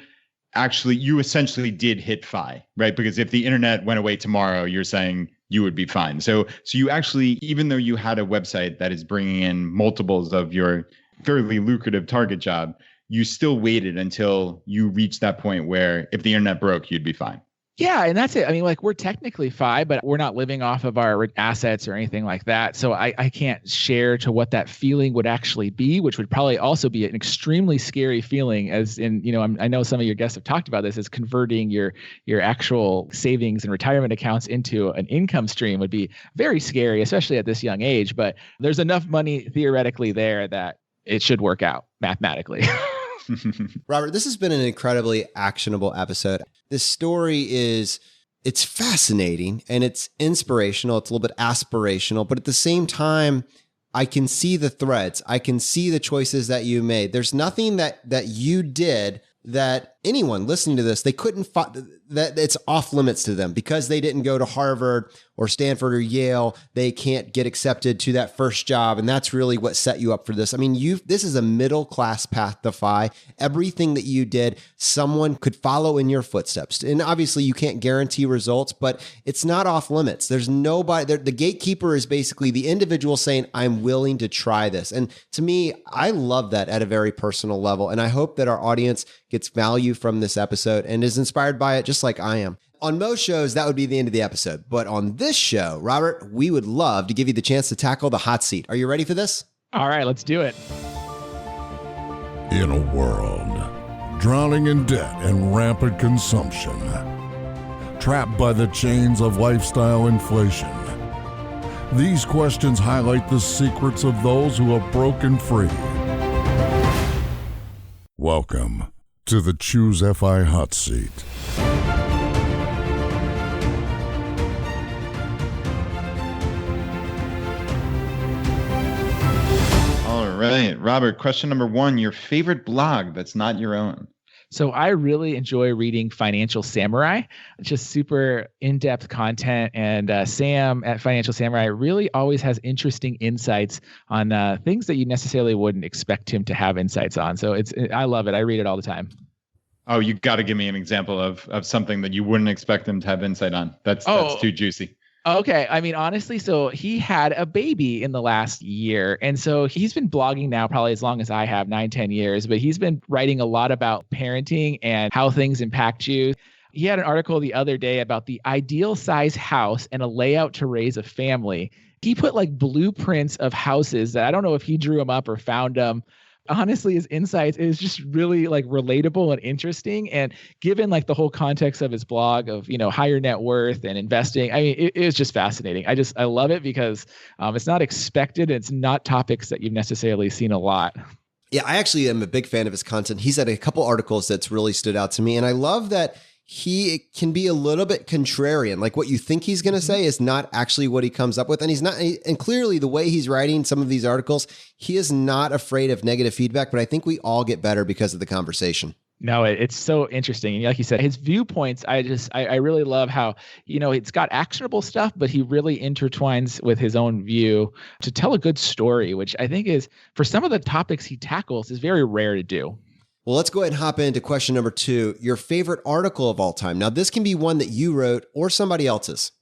essentially did hit FI, right? Because if the internet went away tomorrow, you're saying you would be fine. So you actually, even though you had a website that is bringing in multiples of your fairly lucrative Target job, you still waited until you reached that point where if the internet broke, you'd be fine. Yeah, and that's it. I mean, like, we're technically FI, but we're not living off of our assets or anything like that. So I can't share to what that feeling would actually be, which would probably also be an extremely scary feeling, as in, I know some of your guests have talked about this, is converting your actual savings and retirement accounts into an income stream would be very scary, especially at this young age. But there's enough money theoretically there that it should work out mathematically. Robert, this has been an incredibly actionable episode. This story it's fascinating and it's inspirational. It's a little bit aspirational, but at the same time, I can see the threads. I can see the choices that you made. There's nothing that you did that anyone listening to this, they couldn't that it's off limits to them because they didn't go to Harvard or Stanford or Yale. They can't get accepted to that first job. And that's really what set you up for this. I mean, this is a middle class path to FI. Everything that you did, someone could follow in your footsteps. And obviously you can't guarantee results, but it's not off limits. There's nobody, the gatekeeper is basically the individual saying, I'm willing to try this. And to me, I love that at a very personal level. And I hope that our audience gets value from this episode and is inspired by it just like I am. On most shows, that would be the end of the episode. But on this show, Robert, we would love to give you the chance to tackle the hot seat. Are you ready for this? All right, let's do it. In a world drowning in debt and rampant consumption, trapped by the chains of lifestyle inflation, these questions highlight the secrets of those who have broken free. Welcome to the Choose FI Hot Seat. All right, Robert, question number 1, your favorite blog that's not your own. So I really enjoy reading Financial Samurai. It's just super in-depth content. And Sam at Financial Samurai really always has interesting insights on things that you necessarily wouldn't expect him to have insights on. So I love it. I read it all the time. Oh, you got to give me an example of something that you wouldn't expect him to have insight on. That's too juicy. Okay. I mean, honestly, so he had a baby in the last year. And so he's been blogging now probably as long as I have, 9-10 years, but he's been writing a lot about parenting and how things impact you. He had an article the other day about the ideal size house and a layout to raise a family. He put like blueprints of houses that I don't know if he drew them up or found them. honestly, his insights is just really like relatable and interesting. And given like the whole context of his blog of, higher net worth and investing, I mean, it is just fascinating. I love it because it's not expected. It's not topics that you've necessarily seen a lot. Yeah, I actually am a big fan of his content. He's had a couple articles that's really stood out to me. And I love that he can be a little bit contrarian. Like what you think he's going to say is not actually what he comes up with. And and clearly the way he's writing some of these articles, he is not afraid of negative feedback, but I think we all get better because of the conversation. No, it's so interesting. And like you said, his viewpoints, I really love how, it's got actionable stuff, but he really intertwines with his own view to tell a good story, which I think is, for some of the topics he tackles, is very rare to do. Well, let's go ahead and hop into question number 2, your favorite article of all time. Now, this can be one that you wrote or somebody else's.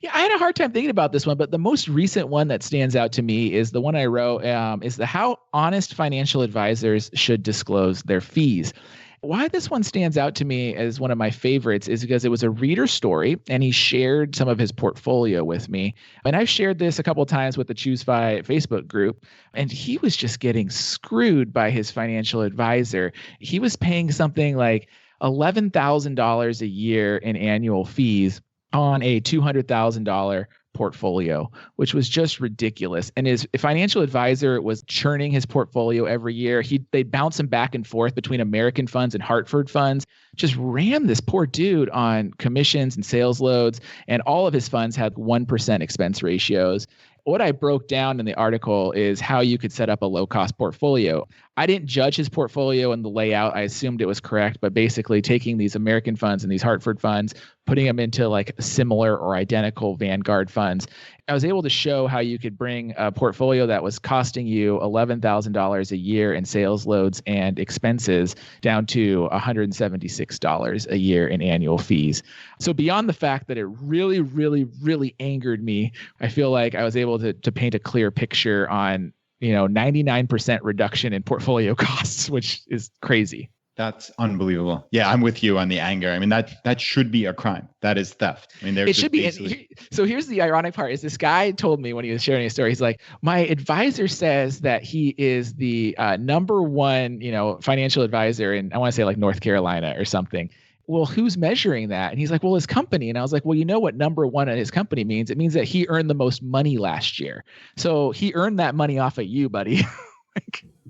Yeah, I had a hard time thinking about this one, but the most recent one that stands out to me is the one I wrote, is the how honest financial advisors should disclose their fees. Why this one stands out to me as one of my favorites is because it was a reader story and he shared some of his portfolio with me. And I've shared this a couple of times with the ChooseFi Facebook group, and he was just getting screwed by his financial advisor. He was paying something like $11,000 a year in annual fees on a $200,000 portfolio, which was just ridiculous. And his financial advisor was churning his portfolio every year. They'd bounce him back and forth between American funds and Hartford funds, just ran this poor dude on commissions and sales loads. And all of his funds had 1% expense ratios. What I broke down in the article is how you could set up a low-cost portfolio. I didn't judge his portfolio and the layout. I assumed it was correct, but basically taking these American funds and these Hartford funds, putting them into like similar or identical Vanguard funds, I was able to show how you could bring a portfolio that was costing you $11,000 a year in sales loads and expenses down to $176 a year in annual fees. So beyond the fact that it really, really, really angered me, I feel like I was able to paint a clear picture on 99% reduction in portfolio costs, which is crazy. That's unbelievable. Yeah, I'm with you on the anger. I mean, that should be a crime. That is theft. I mean, it should be. So here's the ironic part: is this guy told me when he was sharing his story, he's like, my advisor says that he is the number one, financial advisor in, I want to say like North Carolina or something. Well, who's measuring that? And he's like, well, his company. And I was like, well, you know what number one at his company means? It means that he earned the most money last year. So he earned that money off of you, buddy.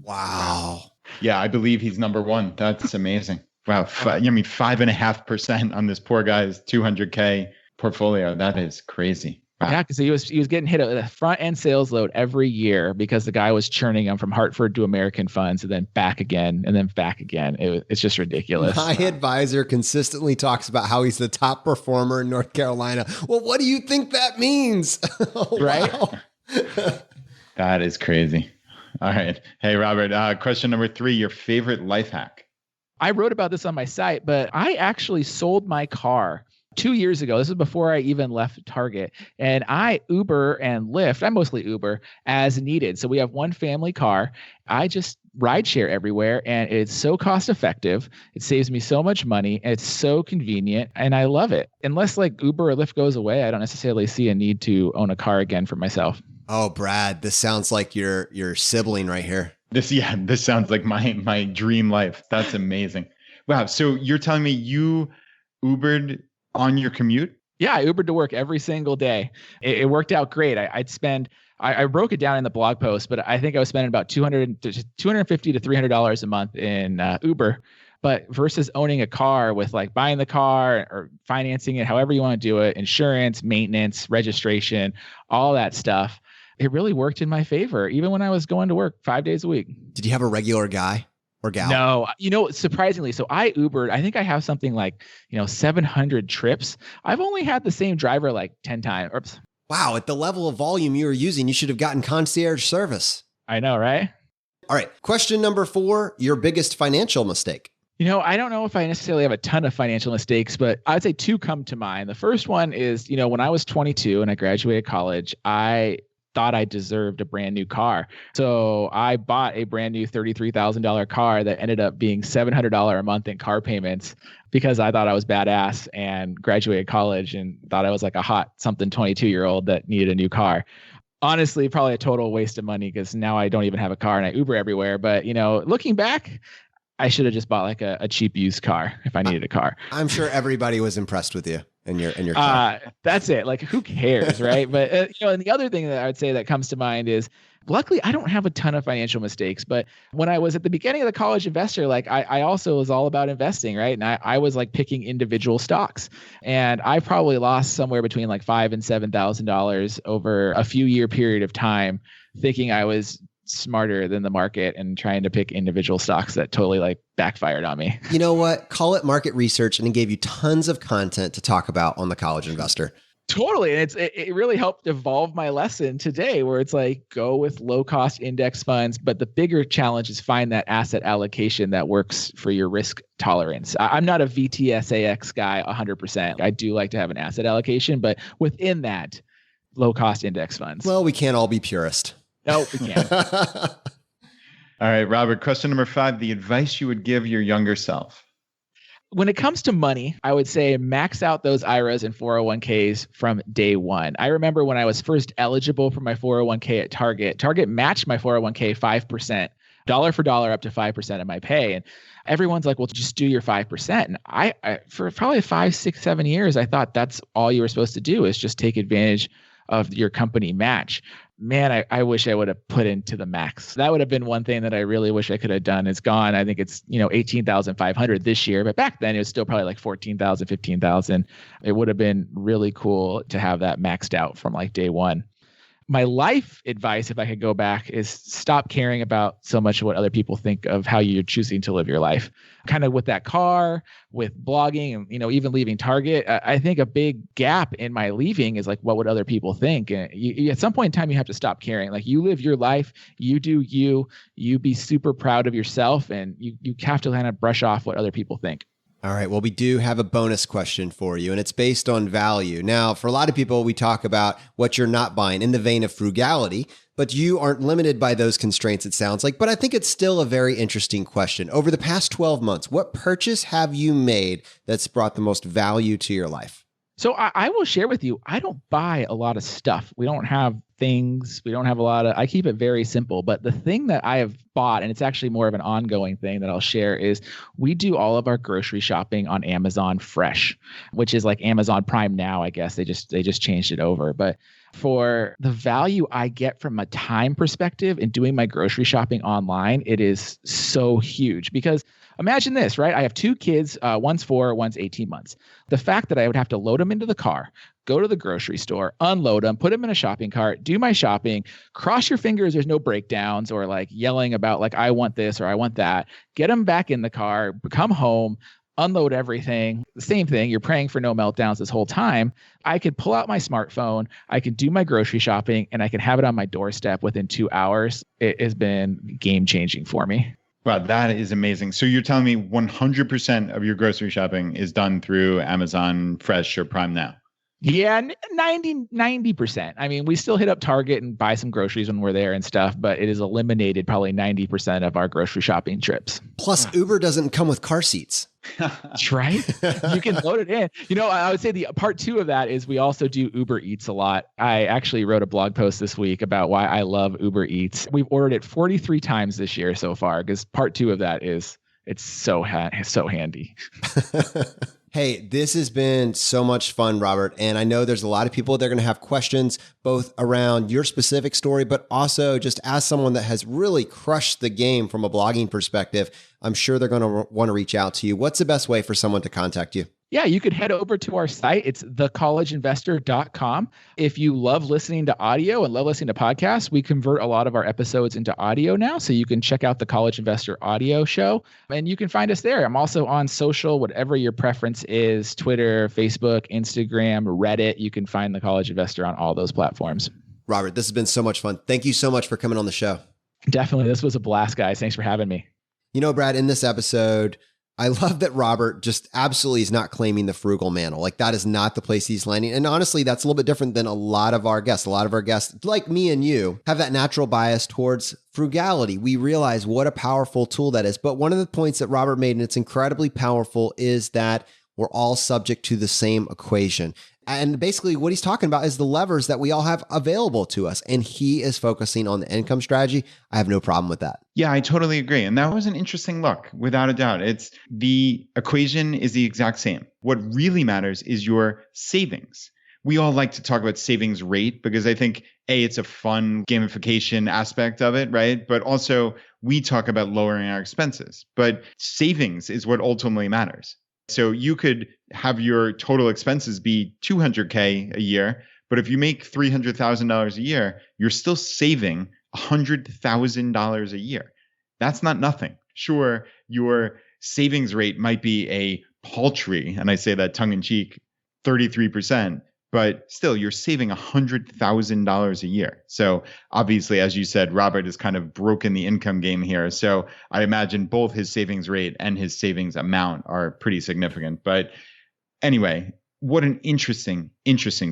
Wow. Yeah, I believe he's number one. That's amazing. Wow. 5.5% on this poor guy's 200K portfolio. That is crazy. Wow. Yeah, because he was getting hit at the front end sales load every year because the guy was churning them from Hartford to American funds and then back again and then back again. It's just ridiculous. My advisor consistently talks about how he's the top performer in North Carolina. Well, what do you think that means? Right? That is crazy. All right. Hey, Robert, question number 3, your favorite life hack. I wrote about this on my site, but I actually sold my car 2 years ago. This is before I even left Target. And I Uber and Lyft, I mostly Uber, as needed. So we have one family car. I just rideshare everywhere, and it's so cost effective. It saves me so much money. And it's so convenient, and I love it. Unless like Uber or Lyft goes away, I don't necessarily see a need to own a car again for myself. Oh, Brad, this sounds like your sibling right here. This sounds like my dream life. That's amazing. Wow. So you're telling me you Ubered on your commute? Yeah, I Ubered to work every single day. It worked out great. I broke it down in the blog post, but I think I was spending about $250 to $300 a month in Uber. But versus owning a car with like buying the car or financing it, however you want to do it, insurance, maintenance, registration, all that stuff, it really worked in my favor, even when I was going to work 5 days a week. Did you have a regular guy or gal? No, surprisingly. So I Ubered, I think I have something like, 700 trips. I've only had the same driver like 10 times. Oops. Wow. At the level of volume you were using, you should have gotten concierge service. I know, right? All right. Question number 4, your biggest financial mistake. I don't know if I necessarily have a ton of financial mistakes, but I'd say 2 come to mind. The first one is, when I was 22 and I graduated college, I thought I deserved a brand new car. So I bought a brand new $33,000 car that ended up being $700 a month in car payments because I thought I was badass and graduated college and thought I was like a hot something 22-year-old that needed a new car. Honestly, probably a total waste of money because now I don't even have a car and I Uber everywhere. But, looking back, I should have just bought like a cheap used car if I needed a car. I'm sure everybody was impressed with you and your car. That's it. Like, who cares, right? But and the other thing that I would say that comes to mind is, luckily, I don't have a ton of financial mistakes. But when I was at the beginning of the College Investor, like I also was all about investing, right? And I was like picking individual stocks, and I probably lost somewhere between like $5,000 and $7,000 over a few year period of time, thinking I was smarter than the market and trying to pick individual stocks that totally like backfired on me. You know what? Call it market research, and it gave you tons of content to talk about on the College Investor. Totally. And it really helped evolve my lesson today, where it's like, go with low cost index funds. But the bigger challenge is find that asset allocation that works for your risk tolerance. I'm not a VTSAX guy 100%. I do like to have an asset allocation, but within that, low cost index funds. Well, we can't all be purist. No, we can't. All right, Robert, question number 5, the advice you would give your younger self. When it comes to money, I would say max out those IRAs and 401ks from day one. I remember when I was first eligible for my 401k at Target matched my 401k 5%, dollar for dollar, up to 5% of my pay. And everyone's like, well, just do your 5%. And I for probably 5, 6, 7 years, I thought that's all you were supposed to do, is just take advantage of your company match. Man, I wish I would have put into the max. That would have been one thing that I really wish I could have done. It's gone. I think it's, 18,500 this year, but back then it was still probably like 14,000, 15,000. It would have been really cool to have that maxed out from like day one. My life advice, if I could go back, is stop caring about so much of what other people think of how you're choosing to live your life. Kind of with that car, with blogging, and even leaving Target. I think a big gap in my leaving is like, what would other people think? And at some point in time, you have to stop caring. Like, you live your life, you do you be super proud of yourself, and you have to kind of brush off what other people think. All right. Well, we do have a bonus question for you, and it's based on value. Now, for a lot of people, we talk about what you're not buying in the vein of frugality, but you aren't limited by those constraints, it sounds like. But I think it's still a very interesting question. Over the past 12 months, what purchase have you made that's brought the most value to your life? So I will share with you, I don't buy a lot of stuff. We don't have things. We don't have I keep it very simple. But the thing that I have bought, and it's actually more of an ongoing thing that I'll share, is we do all of our grocery shopping on Amazon Fresh, which is like Amazon Prime Now, I guess. They just changed it over. But for the value I get from a time perspective in doing my grocery shopping online, it is so huge. Because imagine this, right? I have 2 kids, one's 4, one's 18 months. The fact that I would have to load them into the car, go to the grocery store, unload them, put them in a shopping cart, do my shopping, cross your fingers there's no breakdowns or like yelling about like, I want this or I want that, get them back in the car, come home, unload everything. The same thing. You're praying for no meltdowns this whole time. I could pull out my smartphone, I could do my grocery shopping, and I can have it on my doorstep within 2 hours. It has been game changing for me. Wow, that is amazing. So you're telling me 100% of your grocery shopping is done through Amazon Fresh or Prime Now? Yeah, 90%. I mean, we still hit up Target and buy some groceries when we're there and stuff, but it has eliminated probably 90% of our grocery shopping trips. Plus, Uber doesn't come with car seats. That's right. You can load it in. I would say the part 2 of that is we also do Uber Eats a lot. I actually wrote a blog post this week about why I love Uber Eats. We've ordered it 43 times this year so far, because part 2 of that is it's so handy. Hey, this has been so much fun, Robert. And I know there's a lot of people that are going to have questions both around your specific story, but also just as someone that has really crushed the game from a blogging perspective, I'm sure they're going to want to reach out to you. What's the best way for someone to contact you? Yeah, you could head over to our site. It's thecollegeinvestor.com. If you love listening to audio and love listening to podcasts, we convert a lot of our episodes into audio now. So you can check out the College Investor audio show and you can find us there. I'm also on social, whatever your preference is, Twitter, Facebook, Instagram, Reddit. You can find the College Investor on all those platforms. Robert, this has been so much fun. Thank you so much for coming on the show. Definitely. This was a blast, guys. Thanks for having me. Brad, in this episode, I love that Robert just absolutely is not claiming the frugal mantle. Like, that is not the place he's landing. And honestly, that's a little bit different than a lot of our guests. A lot of our guests, like me and you, have that natural bias towards frugality. We realize what a powerful tool that is. But one of the points that Robert made, and it's incredibly powerful, is that we're all subject to the same equation. And basically what he's talking about is the levers that we all have available to us. And he is focusing on the income strategy. I have no problem with that. Yeah, I totally agree. And that was an interesting look, without a doubt. It's the equation is the exact same. What really matters is your savings. We all like to talk about savings rate because I think, A, it's a fun gamification aspect of it, right? But also we talk about lowering our expenses. But savings is what ultimately matters. So you could have your total expenses be $200K a year, but if you make $300,000 a year, you're still saving $100,000 a year. That's not nothing. Sure, your savings rate might be a paltry, and I say that tongue in cheek, 33%, but still you're saving $100,000 a year. So obviously, as you said, Robert has kind of broken the income game here. So I imagine both his savings rate and his savings amount are pretty significant. But anyway, what an interesting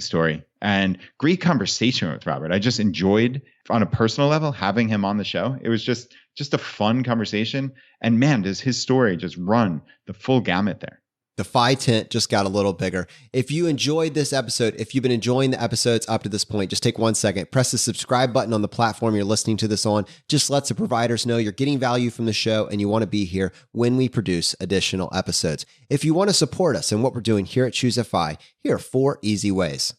story and great conversation with Robert. I just enjoyed on a personal level having him on the show. It was just a fun conversation. And man, does his story just run the full gamut there. The FI tent just got a little bigger. If you enjoyed this episode, if you've been enjoying the episodes up to this point, just take 1 second, press the subscribe button on the platform you're listening to this on. Just lets the providers know you're getting value from the show and you want to be here when we produce additional episodes. If you want to support us and what we're doing here at Choose FI, here are 4 easy ways.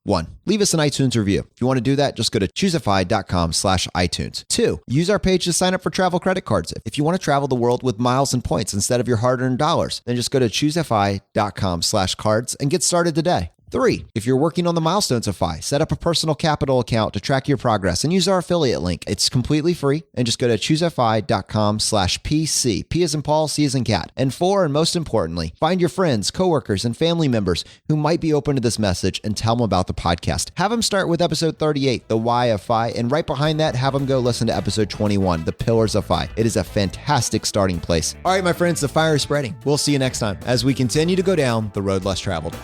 1, leave us an iTunes review. If you want to do that, just go to choosefi.com/iTunes. 2, use our page to sign up for travel credit cards. If you want to travel the world with miles and points instead of your hard-earned dollars, then just go to choosefi.com/cards and get started today. 3, if you're working on the milestones of FI, set up a personal capital account to track your progress and use our affiliate link. It's completely free and just go to choosefi.com/PC. P as in Paul, C as in cat. And 4, and most importantly, find your friends, coworkers, and family members who might be open to this message and tell them about the podcast. Have them start with episode 38, The Why of FI, and right behind that, have them go listen to episode 21, The Pillars of FI. It is a fantastic starting place. All right, my friends, the fire is spreading. We'll see you next time as we continue to go down the road less traveled.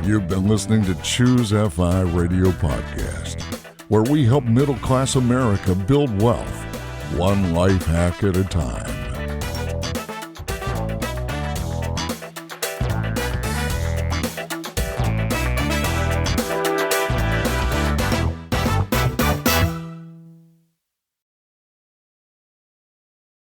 You've been listening to Choose FI Radio Podcast, where we help middle-class America build wealth, one life hack at a time.